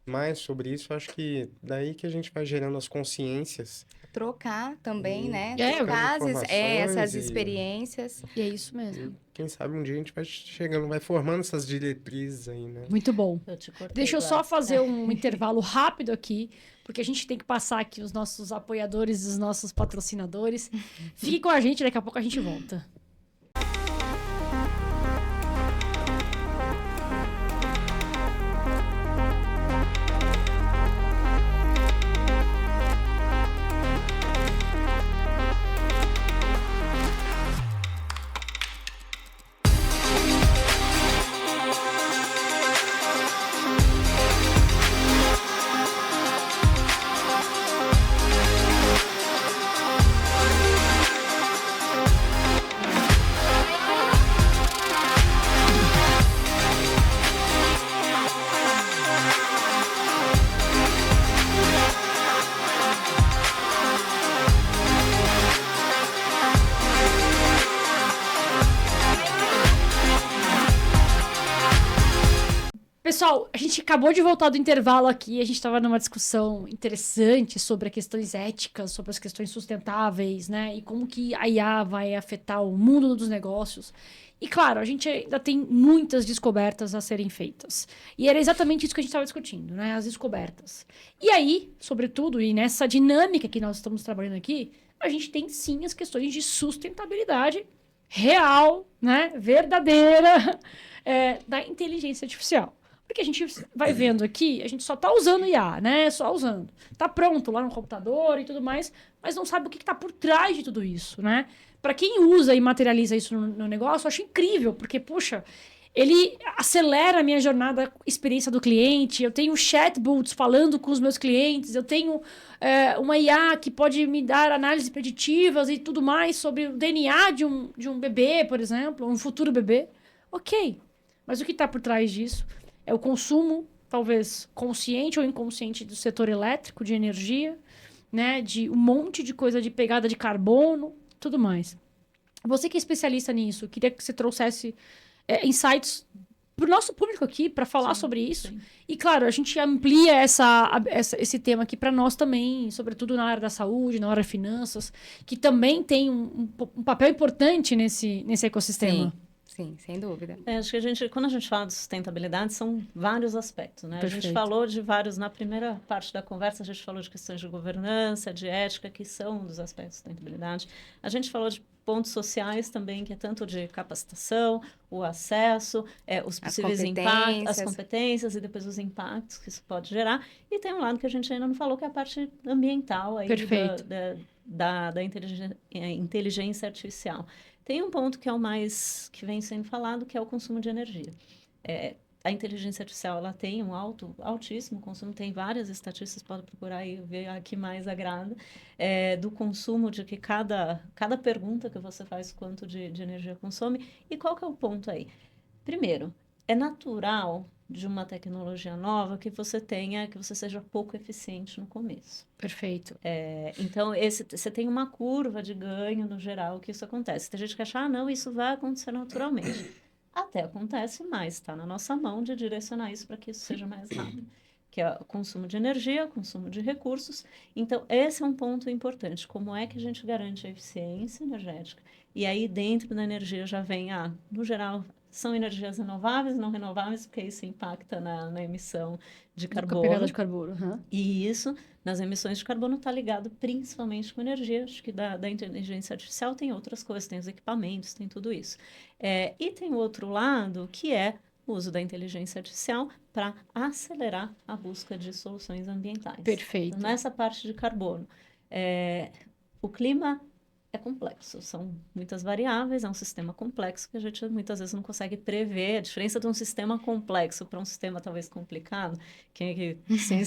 mais sobre isso. Eu acho que daí que a gente vai gerando as consciências. Trocar também, né? Trocar Trocar essas experiências. E é isso mesmo. Quem sabe um dia a gente vai chegando, vai formando essas diretrizes aí, né? Muito bom. Deixa eu só Gladys. fazer um intervalo rápido aqui, porque a gente tem que passar aqui os nossos apoiadores e os nossos patrocinadores. Fique com a gente, daqui a pouco a gente volta. pessoal, a gente acabou de voltar do intervalo aqui, a gente estava numa discussão interessante sobre as questões éticas, sobre as questões sustentáveis, né? E como que a IA vai afetar o mundo dos negócios. E, claro, a gente ainda tem muitas descobertas a serem feitas. E era exatamente isso que a gente estava discutindo, né? As descobertas. E aí, sobretudo, e nessa dinâmica que nós estamos trabalhando aqui, a gente tem, sim, as questões de sustentabilidade real, né? Verdadeira, da inteligência artificial. Porque a gente vai vendo aqui, a gente só tá usando IA, né? Só usando. Tá pronto lá no computador e tudo mais, mas não sabe o que tá por trás de tudo isso, né? Para quem usa e materializa isso no negócio, eu acho incrível, porque, puxa, ele acelera a minha jornada, experiência do cliente, eu tenho chatbots falando com os meus clientes, eu tenho uma IA que pode me dar análises preditivas e tudo mais sobre o DNA de um bebê, por exemplo, um futuro bebê. Ok, mas o que está por trás disso é o consumo, talvez consciente ou inconsciente, do setor elétrico, de energia, né, de um monte de coisa de pegada de carbono, tudo mais. Você que é especialista nisso, queria que você trouxesse insights para o nosso público aqui, para falar sobre isso. Sim. E, claro, a gente amplia esse tema aqui para nós também, sobretudo na área da saúde, na área de finanças, que também tem um papel importante nesse ecossistema. Sim, sem dúvida. Acho que quando a gente fala de sustentabilidade, são vários aspectos, né? Perfeito. A gente falou de vários, na primeira parte da conversa, a gente falou de questões de governança, de ética, que são um dos aspectos de sustentabilidade. A gente falou de pontos sociais também, que é tanto de capacitação, o acesso, os possíveis impactos, as competências e depois os impactos que isso pode gerar. E tem um lado que a gente ainda não falou, que é a parte ambiental aí da inteligência artificial. Tem um ponto que é o mais que vem sendo falado, que é o consumo de energia. A inteligência artificial, ela tem um altíssimo consumo, tem várias estatísticas, pode procurar e ver a que mais agrada, do consumo, de que cada pergunta que você faz, quanto de energia consome. E qual que é o ponto aí? Primeiro, é natural de uma tecnologia nova que você seja pouco eficiente no começo. Perfeito. Então, você tem uma curva de ganho no geral que isso acontece. Tem gente que acha, não, isso vai acontecer naturalmente. Até acontece, mas está na nossa mão de direcionar isso para que isso seja mais rápido. Que é o consumo de energia, consumo de recursos. Então, esse é um ponto importante. Como é que a gente garante a eficiência energética? E aí, dentro da energia, já vem, no geral, são energias renováveis, não renováveis, porque isso impacta na emissão de carbono. Pegada de carbono. Uhum. E isso, nas emissões de carbono, está ligado principalmente com energia. Acho que da inteligência artificial tem outras coisas, tem os equipamentos, tem tudo isso. E tem o outro lado, que é o uso da inteligência artificial para acelerar a busca de soluções ambientais. Perfeito. Então, nessa parte de carbono, o clima é complexo, são muitas variáveis, é um sistema complexo que a gente muitas vezes não consegue prever. A diferença de um sistema complexo para um sistema talvez complicado, sim.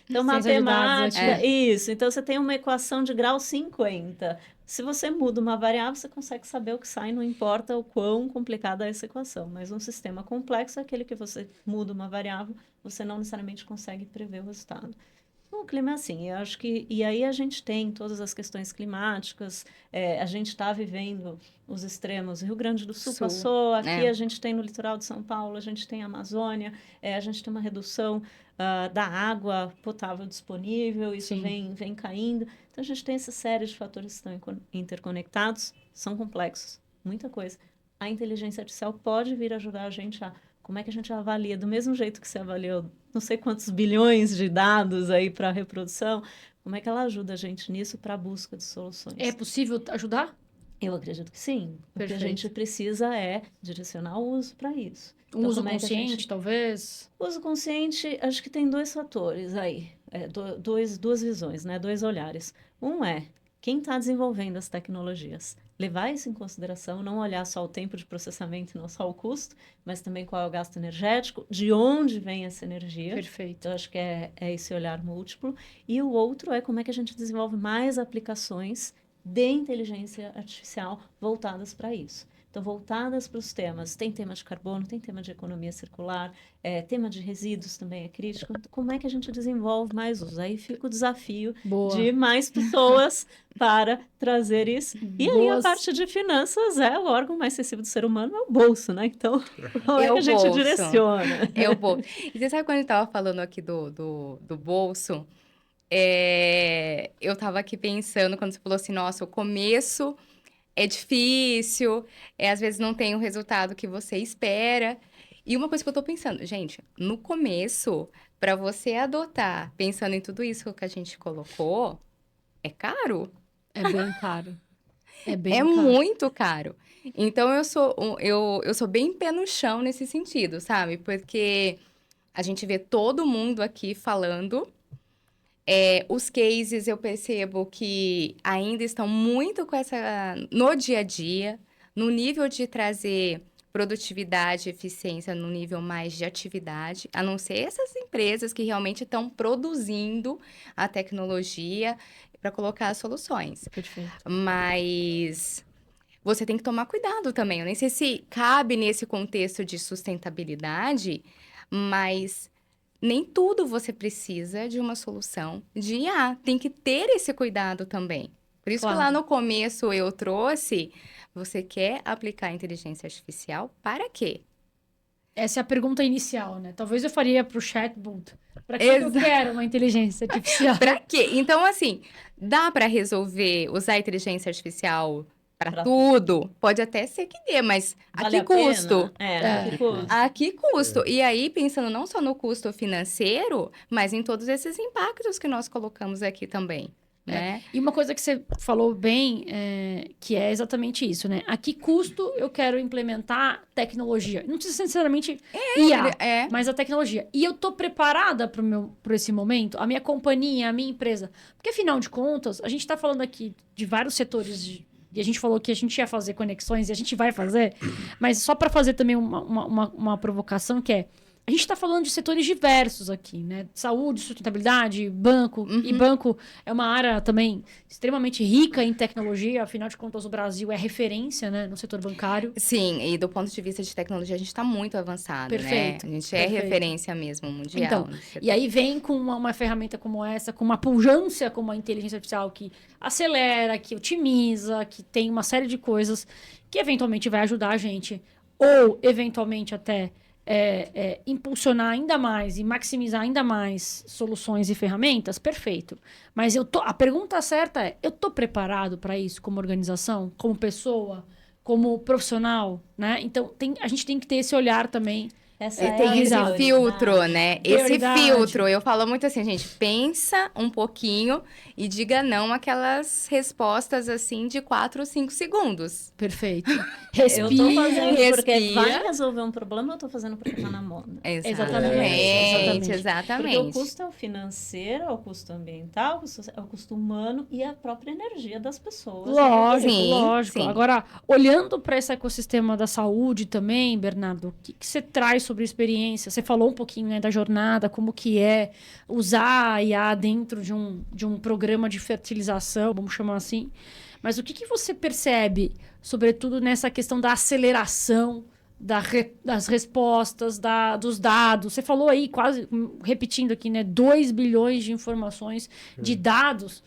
Então, matemática, isso. Então, você tem uma equação de grau 50. Se você muda uma variável, você consegue saber o que sai, não importa o quão complicada é essa equação. Mas um sistema complexo é aquele que você muda uma variável, você não necessariamente consegue prever o resultado. O clima é assim, eu acho que... E aí a gente tem todas as questões climáticas, a gente está vivendo os extremos. Rio Grande do Sul passou, aqui a gente tem no litoral de São Paulo, a gente tem a Amazônia, a gente tem uma redução da água potável disponível, isso vem caindo. Então, a gente tem essa série de fatores que estão interconectados, são complexos, muita coisa. A inteligência artificial pode vir ajudar a gente a... Como é que a gente avalia? Do mesmo jeito que você avaliou não sei quantos bilhões de dados aí para a reprodução, como é que ela ajuda a gente nisso para a busca de soluções? É possível ajudar? Eu acredito que sim. O que a gente precisa direcionar o uso para isso. Então, uso consciente, talvez? O uso consciente, acho que tem dois fatores aí, duas visões, né? 2 olhares. Um é quem está desenvolvendo as tecnologias. Levar isso em consideração, não olhar só o tempo de processamento e não só o custo, mas também qual é o gasto energético, de onde vem essa energia. Perfeito. Então, acho que é esse olhar múltiplo. E o outro é como é que a gente desenvolve mais aplicações de inteligência artificial voltadas para isso. Então, voltadas para os temas. Tem tema de carbono, tem tema de economia circular, tema de resíduos também é crítico. Como é que a gente desenvolve mais usos? Aí fica o desafio de mais pessoas para trazer isso. E aí a parte de finanças é o órgão mais sensível do ser humano, é o bolso, né? Então, como é que a gente direciona? É o bolso. E você sabe quando eu estava falando aqui do bolso? Eu estava aqui pensando, quando você falou assim, nossa, o começo é difícil, às vezes não tem o resultado que você espera. E uma coisa que eu tô pensando, gente, no começo, para você adotar, pensando em tudo isso que a gente colocou, é caro. É bem caro. É bem caro. É muito caro. Então, eu sou bem pé no chão nesse sentido, sabe? Porque a gente vê todo mundo aqui falando. Os cases eu percebo que ainda estão muito no dia a dia, no nível de trazer produtividade e eficiência no nível mais de atividade, a não ser essas empresas que realmente estão produzindo a tecnologia para colocar as soluções. Perfeito. Mas você tem que tomar cuidado também. Eu nem sei se cabe nesse contexto de sustentabilidade, mas nem tudo você precisa de uma solução de IA. Tem que ter esse cuidado também. Por isso que lá no começo eu trouxe, você quer aplicar a inteligência artificial para quê? Essa é a pergunta inicial, né? Talvez eu faria para o chatbot. Para que eu quero uma inteligência artificial? Para quê? Então, assim, dá para resolver, usar a inteligência artificial para tudo? Pode até ser que dê, mas a que custo? A que custo? E aí, pensando não só no custo financeiro, mas em todos esses impactos que nós colocamos aqui também. Né? E uma coisa que você falou bem, que é exatamente isso, né? A que custo eu quero implementar tecnologia? Não precisa necessariamente IA, mas a tecnologia. E eu tô preparada para esse momento? A minha companhia, a minha empresa? Porque, afinal de contas, a gente tá falando aqui de vários setores e a gente falou que a gente ia fazer conexões e a gente vai fazer, mas só para fazer também uma provocação que é, a gente está falando de setores diversos aqui, né? Saúde, sustentabilidade, banco. E banco é uma área também extremamente rica em tecnologia. Afinal de contas, o Brasil é referência, né, no setor bancário. Sim, e do ponto de vista de tecnologia, a gente está muito avançado, Perfeito. Né? A gente é referência mesmo mundial. Então, e aí vem com uma ferramenta como essa, com uma pujança como a inteligência artificial que acelera, que otimiza, que tem uma série de coisas que eventualmente vai ajudar a gente. Ou, eventualmente, até impulsionar ainda mais e maximizar ainda mais soluções e ferramentas, perfeito. Mas a pergunta certa é, eu tô preparado para isso como organização, como pessoa, como profissional, né? Então, a gente tem que ter esse olhar também. Tem esse filtro, né? Esse filtro. Eu falo muito assim, gente, pensa um pouquinho e diga não aquelas respostas assim de 4 ou 5 segundos. Perfeito. Respira. Eu tô fazendo porque vai resolver um problema, eu tô fazendo porque tá na moda. Exatamente. Porque o custo é o financeiro, é o custo ambiental, é o custo humano e a própria energia das pessoas. Lógico. Sim. Agora, olhando para esse ecossistema da saúde também, Bernardo, o que você traz sobre experiência? Você falou um pouquinho, né, da jornada, como que é usar a IA dentro de um programa de fertilização, vamos chamar assim. Mas o que você percebe, sobretudo nessa questão da aceleração das respostas, dos dados? Você falou aí, quase repetindo aqui, né, 2 bilhões de informações, de dados.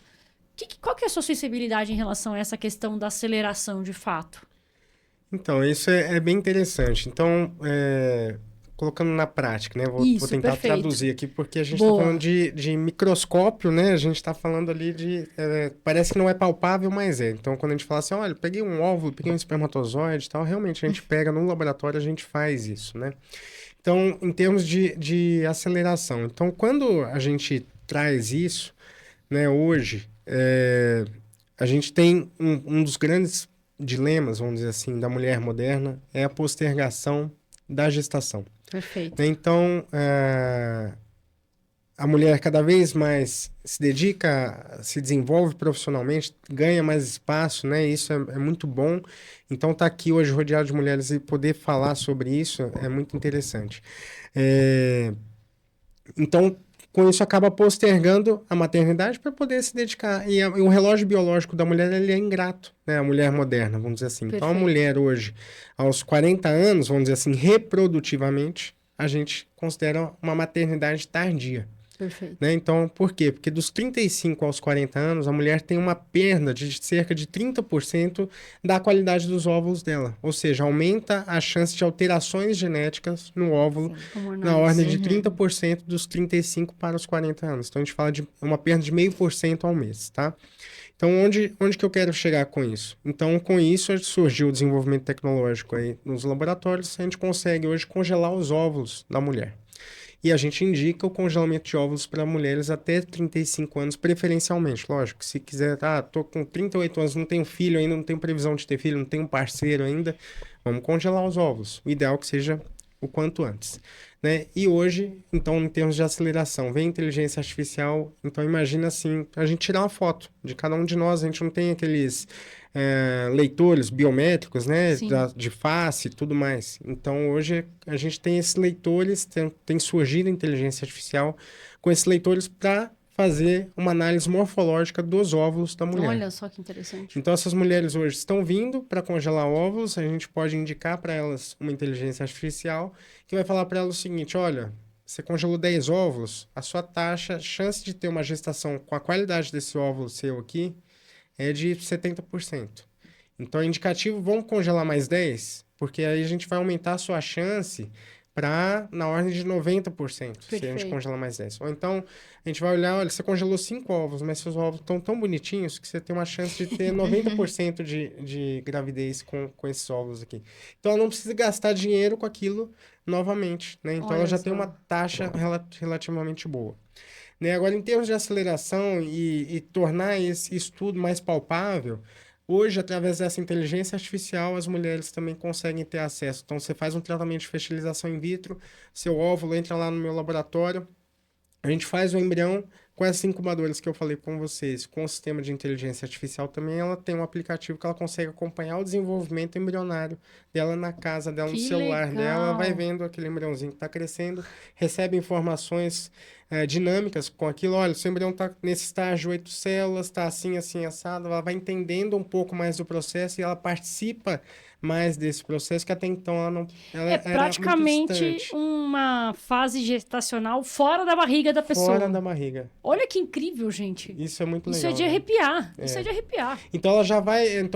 Qual que é a sua sensibilidade em relação a essa questão da aceleração, de fato? Então, isso é bem interessante. Então, colocando na prática, né? Vou tentar traduzir aqui, porque a gente está falando de microscópio, né? A gente está falando ali parece que não é palpável, mas é. Então, quando a gente fala assim, olha, peguei um óvulo, peguei um espermatozoide e tal, realmente a gente pega no laboratório, a gente faz isso, né? Então, em termos de aceleração. Então, quando a gente traz isso, né, hoje, a gente tem um dos grandes dilemas, vamos dizer assim, da mulher moderna, é a postergação da gestação. Perfeito. Então, a mulher cada vez mais se dedica, se desenvolve profissionalmente, ganha mais espaço, né? Isso é muito bom. Então, estar aqui hoje rodeado de mulheres e poder falar sobre isso é muito interessante. Então, com isso acaba postergando a maternidade para poder se dedicar. E o relógio biológico da mulher, ele é ingrato, né? A mulher moderna, vamos dizer assim. Perfeito. Então, a mulher hoje, aos 40 anos, vamos dizer assim, reprodutivamente, a gente considera uma maternidade tardia. Perfeito. Né? Então, por quê? Porque dos 35 aos 40 anos, a mulher tem uma perda de cerca de 30% da qualidade dos óvulos dela. Ou seja, aumenta a chance de alterações genéticas no óvulo na ordem de 30% dos 35 para os 40 anos. Então, a gente fala de uma perda de 0,5% ao mês, tá? Então, onde que eu quero chegar com isso? Então, com isso, surgiu o desenvolvimento tecnológico aí nos laboratórios. A gente consegue hoje congelar os óvulos da mulher. E a gente indica o congelamento de óvulos para mulheres até 35 anos, preferencialmente. Lógico, se quiser, tô com 38 anos, não tenho filho ainda, não tenho previsão de ter filho, não tenho parceiro ainda, vamos congelar os óvulos. O ideal é que seja o quanto antes. Né? E hoje, então, em termos de aceleração, vem inteligência artificial. Então, imagina assim, a gente tirar uma foto de cada um de nós, a gente não tem aqueles leitores biométricos, né, de face e tudo mais. Então, hoje a gente tem esses leitores, tem surgido a inteligência artificial com esses leitores para fazer uma análise morfológica dos óvulos da mulher. Olha só que interessante. Então, essas mulheres hoje estão vindo para congelar óvulos, a gente pode indicar para elas uma inteligência artificial que vai falar para elas o seguinte, olha, você congelou 10 óvulos, a sua chance de ter uma gestação com a qualidade desse óvulo seu aqui é de 70%. Então, é indicativo, vamos congelar mais 10, porque aí a gente vai aumentar a sua chance para na ordem de 90%, Perfeito. se a gente congelar mais 10. Ou então, a gente vai olhar, olha, você congelou 5 ovos, mas seus ovos estão tão bonitinhos que você tem uma chance de ter 90% de gravidez com esses ovos aqui. Então, ela não precisa gastar dinheiro com aquilo novamente, né? Então, ela já tem uma taxa relativamente boa. Né? Agora, em termos de aceleração e tornar esse estudo mais palpável, hoje, através dessa inteligência artificial, as mulheres também conseguem ter acesso. Então, você faz um tratamento de fertilização in vitro, seu óvulo entra lá no meu laboratório, a gente faz o embrião com essas incubadoras que eu falei com vocês, com o sistema de inteligência artificial também, ela tem um aplicativo que ela consegue acompanhar o desenvolvimento embrionário dela na casa dela, no celular dela, vai vendo aquele embriãozinho que está crescendo, recebe informações dinâmicas com aquilo, olha, seu embrião está nesse estágio 8 células, está assim, assim, assado, ela vai entendendo um pouco mais do processo e ela participa mais desse processo, que até então ela é praticamente uma fase gestacional fora da barriga da pessoa. Fora da barriga. Olha que incrível, gente. Isso é muito legal. Isso é de arrepiar. Isso é de arrepiar. Então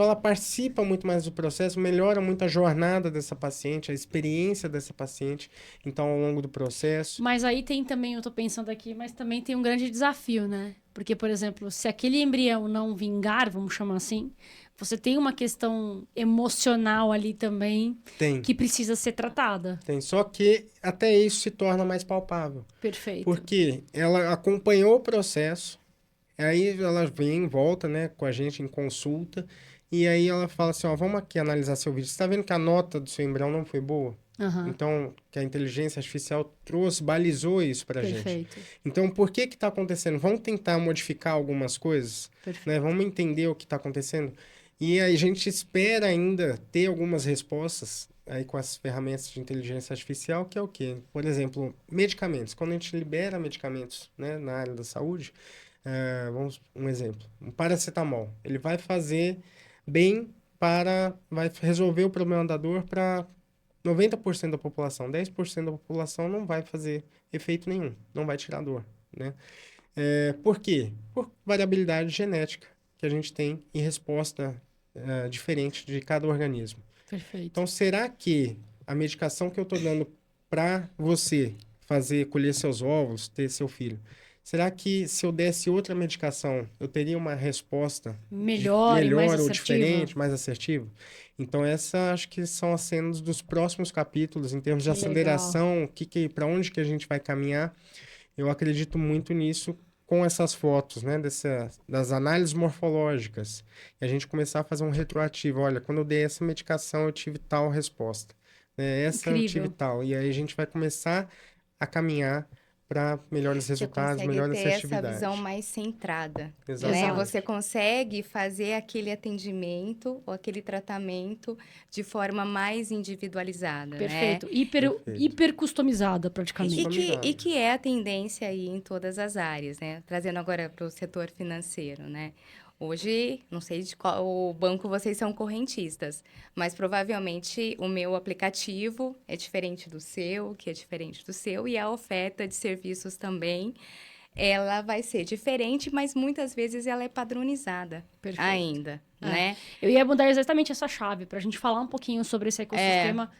ela participa muito mais do processo, melhora muito a jornada dessa paciente, a experiência dessa paciente, então ao longo do processo. Mas aí tem também, eu tô pensando aqui, mas também tem um grande desafio, né? Porque, por exemplo, se aquele embrião não vingar, vamos chamar assim, você tem uma questão emocional ali também que precisa ser tratada. Tem, só que até isso se torna mais palpável. Perfeito. Porque ela acompanhou o processo, aí ela vem, volta, né, com a gente em consulta, e aí ela fala assim, ó, vamos aqui analisar seu vídeo. Você tá vendo que a nota do seu embrião não foi boa? Então, que a inteligência artificial balizou isso pra gente. Então, por que tá acontecendo? Vamos tentar modificar algumas coisas, né? Vamos entender o que tá acontecendo. E aí a gente espera ainda ter algumas respostas aí com as ferramentas de inteligência artificial, que é o quê? Por exemplo, medicamentos. Quando a gente libera medicamentos, né, na área da saúde, um exemplo, um paracetamol. Ele vai fazer bem vai resolver o problema da dor para 90% da população. 10% da população não vai fazer efeito nenhum, não vai tirar dor, né? Por quê? Por variabilidade genética que a gente tem em resposta diferente de cada organismo. Perfeito. Então, será que a medicação que eu estou dando para você colher seus óvulos, ter seu filho, será que se eu desse outra medicação, eu teria uma resposta melhor ou diferente, mais assertiva? Então, acho que são as cenas dos próximos capítulos, em termos de aceleração, para onde que a gente vai caminhar. Eu acredito muito nisso, com essas fotos, né, das análises morfológicas, e a gente começar a fazer um retroativo. Olha, quando eu dei essa medicação, eu tive tal resposta. Essa eu tive tal. E aí a gente vai começar a caminhar para melhores resultados, melhores ter assertividade. essa visão mais centrada. Exato. Né? Você consegue fazer aquele atendimento ou aquele tratamento de forma mais individualizada. Perfeito. Né? Hiper customizada, praticamente. E que é a tendência aí em todas as áreas, né? Trazendo agora para o setor financeiro, né? Hoje, não sei de qual banco vocês são correntistas, mas provavelmente o meu aplicativo é diferente do seu, que é diferente do seu, e a oferta de serviços também, ela vai ser diferente, mas muitas vezes ela é padronizada ainda, né? Eu ia mudar exatamente essa chave, para a gente falar um pouquinho sobre esse ecossistema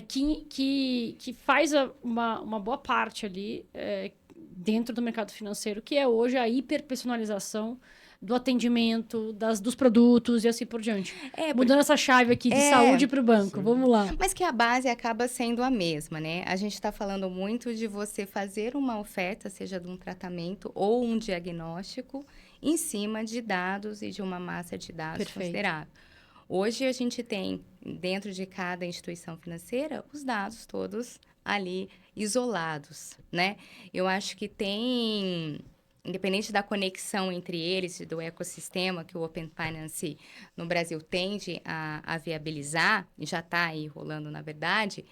que faz uma boa parte ali dentro do mercado financeiro, que é hoje a hiperpersonalização do atendimento, dos produtos e assim por diante. Mudando essa chave aqui de saúde para o banco. Sim. Vamos lá. Mas que a base acaba sendo a mesma, né? A gente está falando muito de você fazer uma oferta, seja de um tratamento ou um diagnóstico, em cima de dados e de uma massa de dados considerável. Hoje a gente tem, dentro de cada instituição financeira, os dados todos ali isolados, né? Eu acho que tem... Independente da conexão entre eles e do ecossistema que o Open Finance no Brasil tende a viabilizar, e já está aí rolando, na verdade,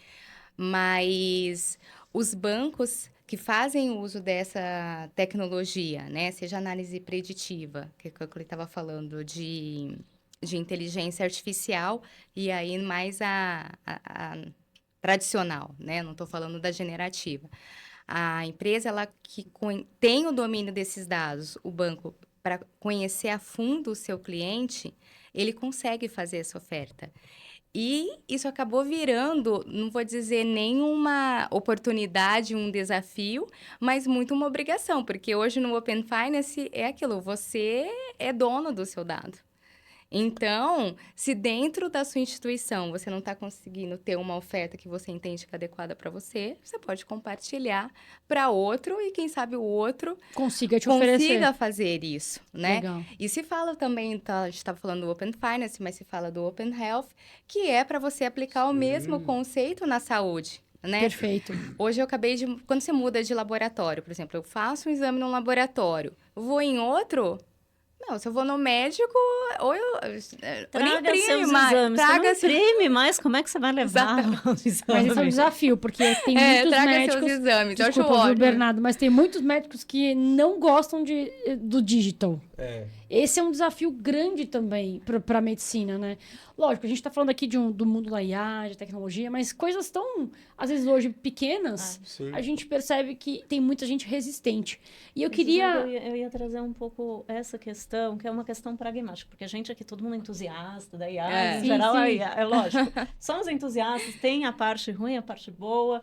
mas os bancos que fazem uso dessa tecnologia, né, seja análise preditiva, que é o que ele estava falando, de inteligência artificial, e aí mais a tradicional, né, não estou falando da generativa. A empresa, ela que tem o domínio desses dados, o banco, para conhecer a fundo o seu cliente, ele consegue fazer essa oferta. E isso acabou virando, não vou dizer nenhuma oportunidade, um desafio, mas muito uma obrigação, porque hoje no Open Finance é aquilo, você é dono do seu dado. Então, se dentro da sua instituição você não está conseguindo ter uma oferta que você entende que é adequada para você, você pode compartilhar para outro e quem sabe o outro consiga fazer isso, né? Legal. E se fala também, a gente estava falando do Open Finance, mas se fala do Open Health, que é para você aplicar o mesmo conceito na saúde. Né? Perfeito. Hoje eu acabei de... Quando você muda de laboratório, por exemplo, eu faço um exame num laboratório, vou em outro... Não, se eu vou no médico, ou eu traga nem seus mais. Exames. Traga você não imprime mais, como é que você vai levar os exames? Mas esse é um desafio, porque tem muitos traga médicos... seus exames, desculpa, eu acho viu, ótimo. Bernardo, mas tem muitos médicos que não gostam do digital. Esse é um desafio grande também para a medicina, né? Lógico, a gente está falando aqui do mundo da IA, de tecnologia, mas coisas tão, às vezes, hoje pequenas, a gente percebe que tem muita gente resistente. E eu queria... Eu ia trazer um pouco essa questão, que é uma questão pragmática, porque a gente aqui, todo mundo é entusiasta da IA, em geral, a IA, é lógico. Somos entusiastas, tem a parte ruim, a parte boa,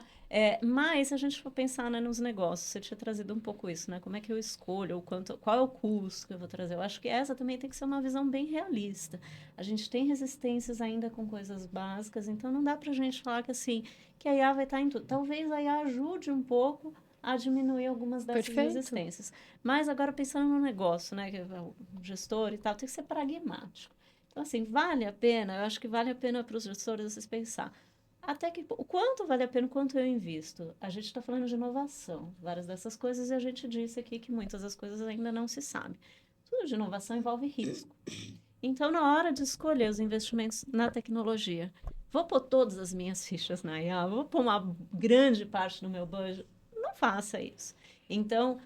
mas se a gente for pensar, né, nos negócios, você tinha trazido um pouco isso, né? Como é que eu escolho, qual é o custo que eu vou trazer? Eu acho que essa também tem que ser uma visão bem realista. A gente tem resistências ainda com coisas básicas, então não dá pra gente falar que, assim, que a IA vai estar em tudo. Talvez a IA ajude um pouco a diminuir algumas dessas resistências. Mas agora, pensando no negócio, né, que o gestor e tal, tem que ser pragmático. Então, assim, vale a pena, eu acho que vale a pena para os gestores vocês pensar. Até que, o quanto vale a pena, quanto eu invisto? A gente está falando de inovação, várias dessas coisas, e a gente disse aqui que muitas das coisas ainda não se sabe. Tudo de inovação envolve risco. Então, na hora de escolher os investimentos na tecnologia, vou pôr todas as minhas fichas na IA, vou pôr uma grande parte do meu budget, não faça isso. Então,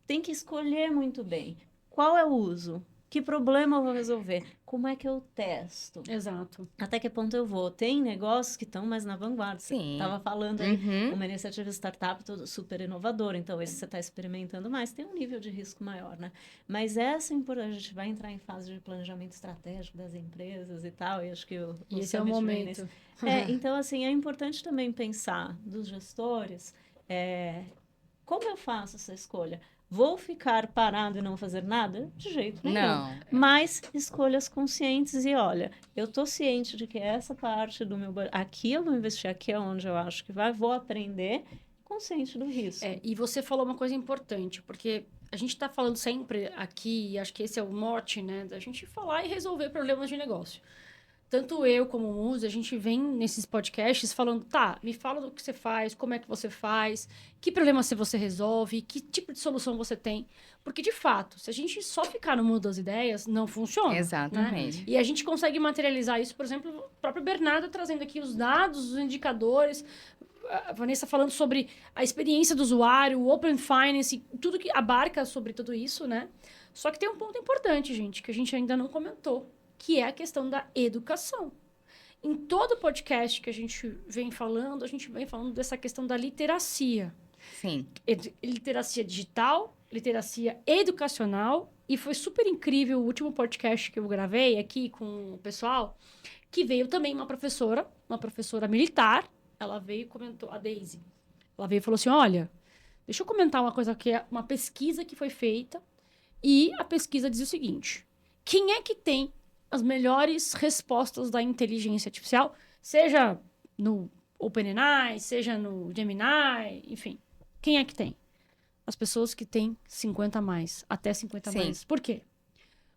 tem que escolher muito bem. Qual é o uso? Que problema eu vou resolver? Como é que eu testo? Exato. Até que ponto eu vou? Tem negócios que estão mais na vanguarda. Você estava falando aí, uma iniciativa startup super inovadora. Então, esse você está experimentando mais, tem um nível de risco maior, né? Mas essa é importante. A gente vai entrar em fase de planejamento estratégico das empresas e tal. E acho que esse é o momento. Então, assim, é importante também pensar dos gestores, como eu faço essa escolha? Vou ficar parado e não fazer nada? De jeito nenhum. Não. Mas escolhas conscientes e, olha, eu estou ciente de que essa parte do meu... Aqui eu vou investir, aqui é onde eu acho que vou aprender, consciente do risco. E você falou uma coisa importante, porque a gente está falando sempre aqui, e acho que esse é o mote, né? Da gente falar e resolver problemas de negócio. tanto eu como o Muzi, a gente vem nesses podcasts falando, tá, me fala do que você faz, como é que você faz, que problema você resolve, que tipo de solução você tem. Porque, de fato, se a gente só ficar no mundo das ideias, não funciona. Exatamente. Né? E a gente consegue materializar isso, por exemplo, o próprio Bernardo trazendo aqui os dados, os indicadores, a Vanessa falando sobre a experiência do usuário, o Open Finance, tudo que abarca sobre tudo isso, né? Só que tem um ponto importante, gente, que a gente ainda não comentou, que é a questão da educação. Em todo podcast que a gente vem falando dessa questão da literacia. Sim. Literacia digital, literacia educacional, e foi super incrível o último podcast que eu gravei aqui com o pessoal, que veio também uma professora militar, ela veio e comentou, a Daisy, ela veio e falou assim, olha, deixa eu comentar uma coisa que é uma pesquisa que foi feita, e a pesquisa diz o seguinte, quem é que tem as melhores respostas da inteligência artificial, seja no OpenAI, seja no Gemini, enfim. Quem é que tem? As pessoas que têm 50 a mais, até 50 a mais. Por quê?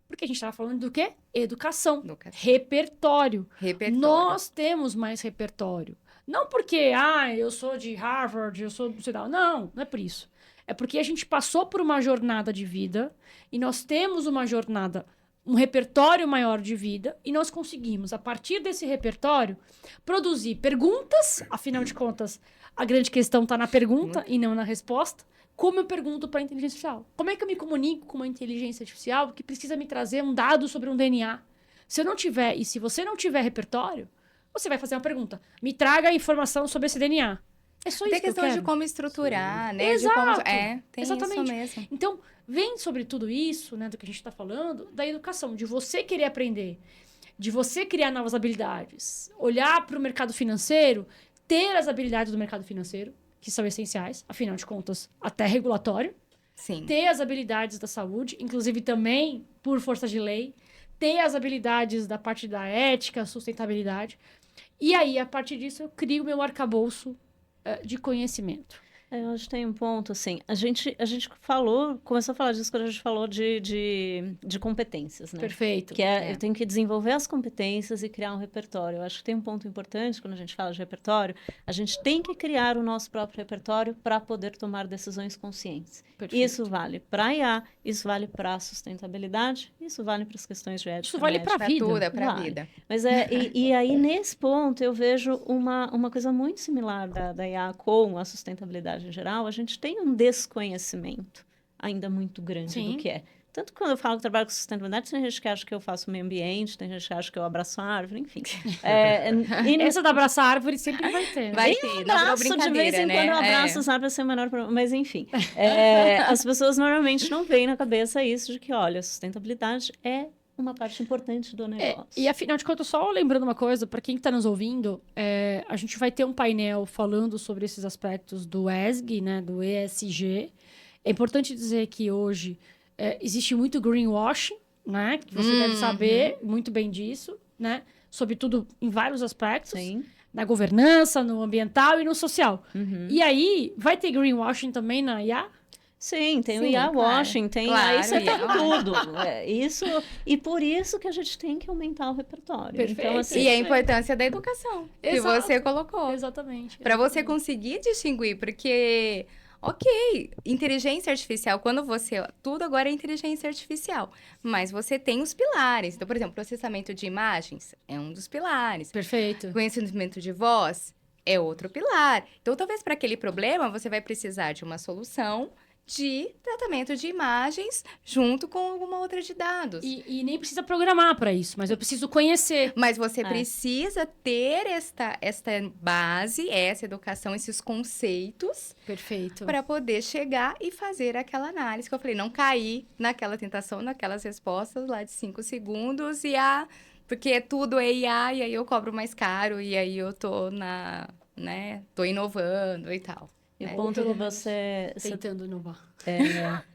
Porque a gente estava falando do quê? Educação. Repertório. Nós temos mais repertório. Não porque, eu sou de Harvard, eu sou do... Não é por isso. É porque a gente passou por uma jornada de vida e nós temos uma jornada, um repertório maior de vida e nós conseguimos, a partir desse repertório, produzir perguntas. Afinal de contas, a grande questão está na pergunta e não na resposta. Como eu pergunto para a inteligência artificial? Como é que eu me comunico com uma inteligência artificial que precisa me trazer um dado sobre um DNA? Se eu não tiver, e se você não tiver repertório, você vai fazer uma pergunta. Me traga a informação sobre esse DNA. É só isso tem que eu quero. Tem questão de como estruturar, né? Exato. Tem exatamente. isso mesmo. Então, vem sobre tudo isso, né, do que a gente está falando, da educação, de você querer aprender, de você criar novas habilidades, olhar para o mercado financeiro, ter as habilidades do mercado financeiro, que são essenciais, afinal de contas, até regulatório. Sim. Ter as habilidades da saúde, inclusive também por força de lei, ter as habilidades da parte da ética, sustentabilidade. E aí, a partir disso, eu crio o meu arcabouço de conhecimento. Eu acho que tem um ponto, assim, a gente começou a falar disso quando a gente falou de competências, né? Perfeito. Que eu tenho que desenvolver as competências e criar um repertório. Eu acho que tem um ponto importante quando a gente fala de repertório, a gente tem que criar o nosso próprio repertório para poder tomar decisões conscientes. Perfeito. Isso vale para a IA, isso vale para a sustentabilidade, isso vale para as questões de ética. Isso vale para a vida. Tudo, é para a vida. Mas e aí, nesse ponto, eu vejo uma coisa muito similar da IA com a sustentabilidade em geral. A gente tem um desconhecimento ainda muito grande do que é. Tanto que quando eu falo que trabalho com sustentabilidade, tem gente que acha que eu faço meio ambiente, tem gente que acha que eu abraço a árvore, enfim. Essa da abraçar a árvore sempre vai ter. Vai ter, não é brincadeira, de vez em né? quando eu abraço as árvores sem o menor problema, mas enfim. As pessoas normalmente não veem na cabeça isso de que, olha, a sustentabilidade é uma parte importante do negócio. E afinal de contas, só lembrando uma coisa, para quem está nos ouvindo, a gente vai ter um painel falando sobre esses aspectos do ESG, né, do ESG. É importante dizer que hoje existe muito greenwashing, né, que você deve saber muito bem disso, né, sobretudo em vários aspectos. Sim. Na governança, no ambiental e no social. E aí, vai ter greenwashing também na IA? Sim, tem o IA washing, tem aí você tem tudo. E por isso que a gente tem que aumentar o repertório. Perfeito. Então, assim, E a importância da educação, que você colocou. Exatamente. Para você conseguir distinguir, porque, ok, inteligência artificial, tudo agora é inteligência artificial, mas você tem os pilares. Então, por exemplo, processamento de imagens é um dos pilares. Perfeito. Conhecimento de voz é outro pilar. Então, talvez para aquele problema, você vai precisar de uma solução de tratamento de imagens junto com alguma outra de dados. E nem precisa programar para isso, mas eu preciso conhecer. Mas você precisa ter esta base, essa educação, esses conceitos. Perfeito. Para poder chegar e fazer aquela análise que eu falei, não cair naquela tentação, naquelas respostas lá de 5 segundos porque tudo é IA e aí eu cobro mais caro e aí eu tô tô inovando e tal. E o ponto que você... Tentando inovar.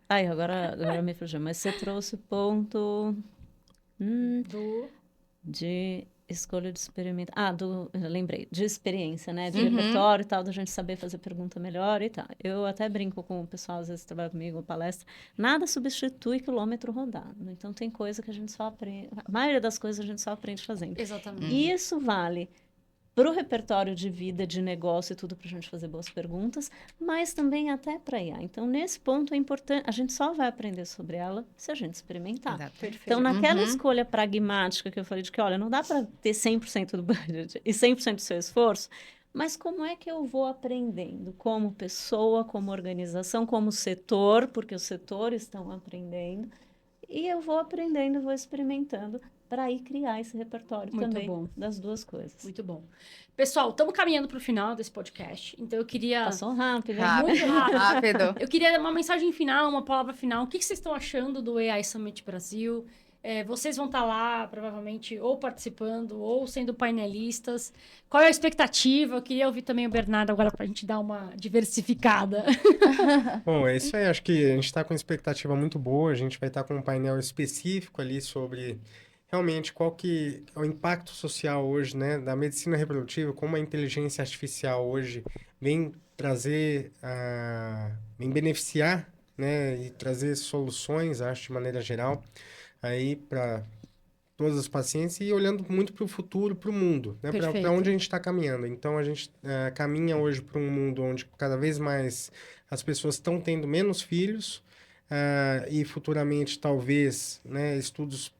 Agora me fugiu. Mas você trouxe o ponto... Escolha de experimentar. Eu lembrei, de experiência, né? De repertório e tal, da gente saber fazer pergunta melhor e tal. Eu até brinco com o pessoal, às vezes trabalha comigo, palestra. Nada substitui quilômetro rodado. Então, tem coisa que a gente só aprende. A maioria das coisas a gente só aprende fazendo. Exatamente. E isso vale para o repertório de vida, de negócio e tudo, para a gente fazer boas perguntas, mas também até para IA. Então, nesse ponto é importante, a gente só vai aprender sobre ela se a gente experimentar. Exato. Então, naquela escolha pragmática que eu falei de que, olha, não dá para ter 100% do budget e 100% do seu esforço, mas como é que eu vou aprendendo? Como pessoa, como organização, como setor, porque os setores estão aprendendo, e eu vou aprendendo, vou experimentando, para ir criar esse repertório Muito também bom. das duas coisas. Muito bom. Pessoal, estamos caminhando para o final desse podcast, então eu queria... Passou rápido, hein? Muito rápido. Rápido. Eu queria uma mensagem final, uma palavra final. O que vocês estão achando do AI Summit Brasil? Vocês vão estar lá, provavelmente, ou participando, ou sendo painelistas. Qual é a expectativa? Eu queria ouvir também o Bernardo agora para a gente dar uma diversificada. Bom, é isso aí. Acho que a gente está com uma expectativa muito boa. A gente vai estar com um painel específico ali sobre realmente qual que é o impacto social hoje, né, da medicina reprodutiva, como a inteligência artificial hoje vem trazer, vem beneficiar, né, e trazer soluções, acho, de maneira geral, aí para todos os pacientes e olhando muito para o futuro, para o mundo, né, para onde a gente está caminhando. Então, a gente caminha hoje para um mundo onde cada vez mais as pessoas estão tendo menos filhos e futuramente, talvez, né, estudos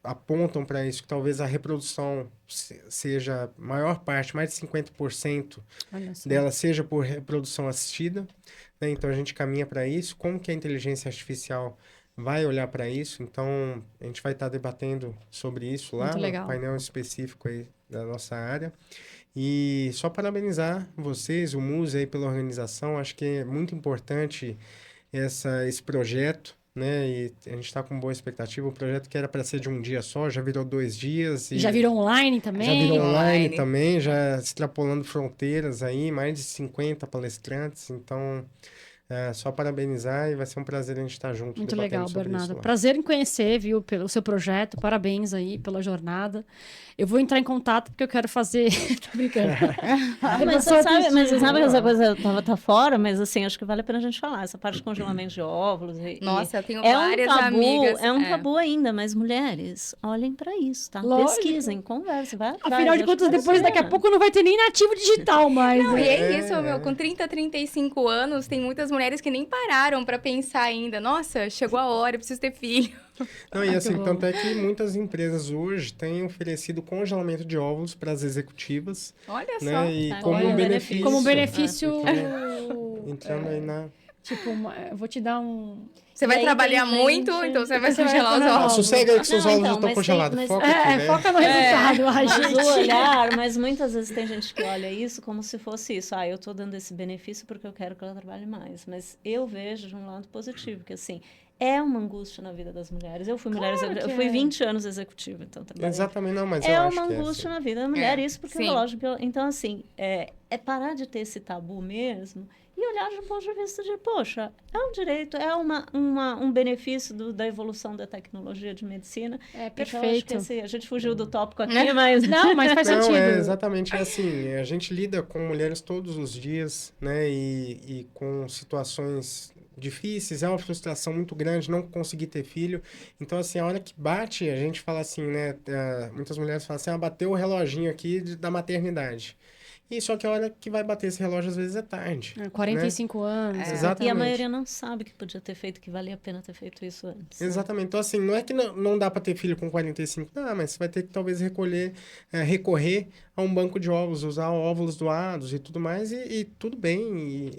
apontam para isso, que talvez a reprodução seja, maior parte, mais de 50% dela seja por reprodução assistida, né? Então, a gente caminha para isso. Como que a inteligência artificial vai olhar para isso? Então, a gente vai estar debatendo sobre isso lá, no painel específico aí da nossa área. E só parabenizar vocês, o MUSE aí pela organização. Acho que é muito importante esse projeto, né? E a gente está com boa expectativa. O projeto que era para ser de um dia só, já virou 2 dias. Já virou online também? Já virou online também, já extrapolando fronteiras aí, mais de 50 palestrantes. Então, só parabenizar e vai ser um prazer a gente estar junto. Muito legal, Bernardo. Prazer em conhecer, viu, pelo seu projeto. Parabéns aí pela jornada. Eu vou entrar em contato porque eu quero fazer... Tô brincando. Mas você sabe que essa coisa tá fora, mas assim, acho que vale a pena a gente falar. Essa parte de congelamento de óvulos. Nossa, eu tenho várias amigas. É um tabu ainda, mas mulheres, olhem para isso, tá? Lógico. Pesquisem, conversem, vai atrás. Afinal de contas, depois, daqui a pouco, não vai ter nem nativo digital mais. Não, e é isso, meu. Com 30, 35 anos, tem muitas mulheres que nem pararam para pensar ainda. Nossa, chegou a hora, eu preciso ter filho. Não, e assim, tanto é que muitas empresas hoje têm oferecido congelamento de óvulos para as executivas. Olha né? só. E como um benefício. Como um benefício... Entrando aí na... Tipo, eu vou te dar um... Você vai trabalhar muito, então você vai congelar os óvulos. Sossega aí que seus óvulos já estão congelados. Foca aqui, né? Foca no resultado, gente. O olhar, mas muitas vezes tem gente que olha isso como se fosse isso. Eu tô dando esse benefício porque eu quero que ela trabalhe mais. Mas eu vejo de um lado positivo, que assim... É uma angústia na vida das mulheres. Eu fui eu fui 20 anos executiva, então também. Exatamente, não, mas é eu acho uma que angústia assim. na vida da mulher, isso porque é lógico. Então, assim, é parar de ter esse tabu mesmo e olhar de um ponto de vista de, poxa, é um direito, é um benefício da evolução da tecnologia de medicina. Perfeito. Então, acho que, assim, a gente fugiu do tópico aqui, mas... Não, mas faz sentido. Exatamente assim. A gente lida com mulheres todos os dias, né? E com situações difíceis, é uma frustração muito grande não conseguir ter filho. Então, assim, a hora que bate, a gente fala assim, né? Muitas mulheres falam assim, bateu o reloginho aqui da maternidade. E só que a hora que vai bater esse relógio, às vezes, é tarde. 45 anos. Exatamente. E a maioria não sabe que podia ter feito, que valia a pena ter feito isso antes. Exatamente. Então, assim, não é que não dá para ter filho com 45, mas você vai ter que, talvez, recorrer a um banco de óvulos, usar óvulos doados e tudo mais, e tudo bem.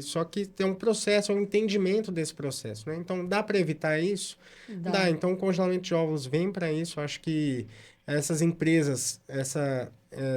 Só que tem um processo, um entendimento desse processo, né? Então, dá para evitar isso? Dá. Então, o congelamento de óvulos vem para isso. Acho que essas empresas,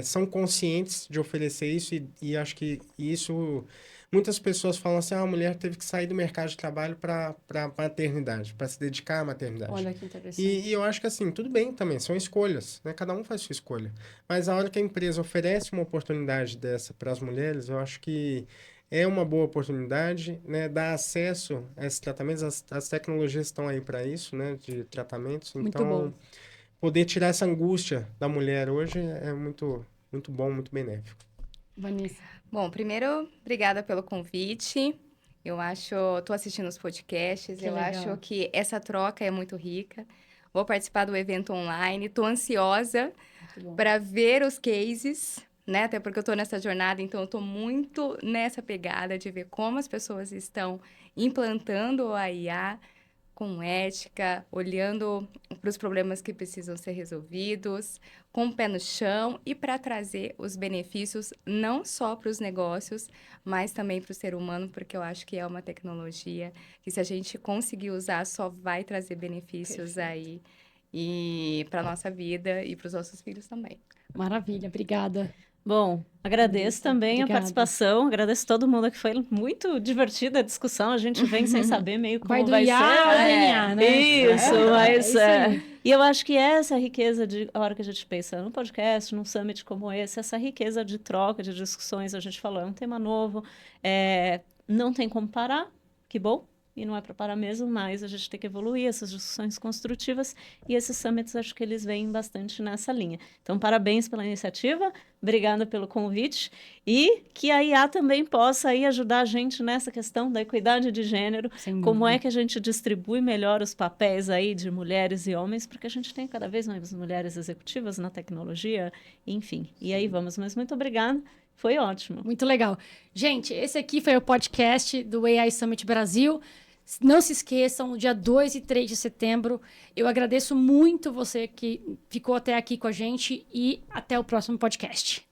são conscientes de oferecer isso e acho que isso... Muitas pessoas falam assim, a mulher teve que sair do mercado de trabalho para maternidade, para se dedicar à maternidade. Olha que interessante. E eu acho que assim, tudo bem também, são escolhas, né? Cada um faz sua escolha. Mas a hora que a empresa oferece uma oportunidade dessa para as mulheres, eu acho que é uma boa oportunidade, né? Dar acesso a esses tratamentos, as tecnologias estão aí para isso, né? De tratamentos. Muito então, bom. poder tirar essa angústia da mulher hoje é muito, muito bom, muito benéfico. Vanessa. Bom, primeiro, obrigada pelo convite. Tô assistindo os podcasts, acho que essa troca é muito rica. Vou participar do evento online, tô ansiosa para ver os cases, né? Até porque eu tô nessa jornada, então eu tô muito nessa pegada de ver como as pessoas estão implantando a IA com ética, olhando para os problemas que precisam ser resolvidos, com o pé no chão e para trazer os benefícios não só para os negócios, mas também para o ser humano, porque eu acho que é uma tecnologia que, se a gente conseguir usar, só vai trazer benefícios aí e para a nossa vida e para os nossos filhos também. Maravilha, obrigada. Bom, agradeço também a participação, agradeço todo mundo que foi muito divertida a discussão, a gente vem sem saber meio como vai ser. né? Isso, mas... E eu acho que essa riqueza a hora que a gente pensa num podcast, num summit como esse, essa riqueza de troca, de discussões, a gente falou, é um tema novo, não tem como parar, que bom. E não é para parar mesmo, mas a gente tem que evoluir essas discussões construtivas e esses summits, acho que eles vêm bastante nessa linha. Então, parabéns pela iniciativa, obrigada pelo convite e que a IA também possa aí ajudar a gente nessa questão da equidade de gênero, como é que a gente distribui melhor os papéis aí de mulheres e homens, porque a gente tem cada vez mais mulheres executivas na tecnologia, enfim. E aí vamos, mas muito obrigada. Foi ótimo. Muito legal. Gente, esse aqui foi o podcast do AI Summit Brasil. Não se esqueçam, dia 2 e 3 de setembro. Eu agradeço muito você que ficou até aqui com a gente e até o próximo podcast.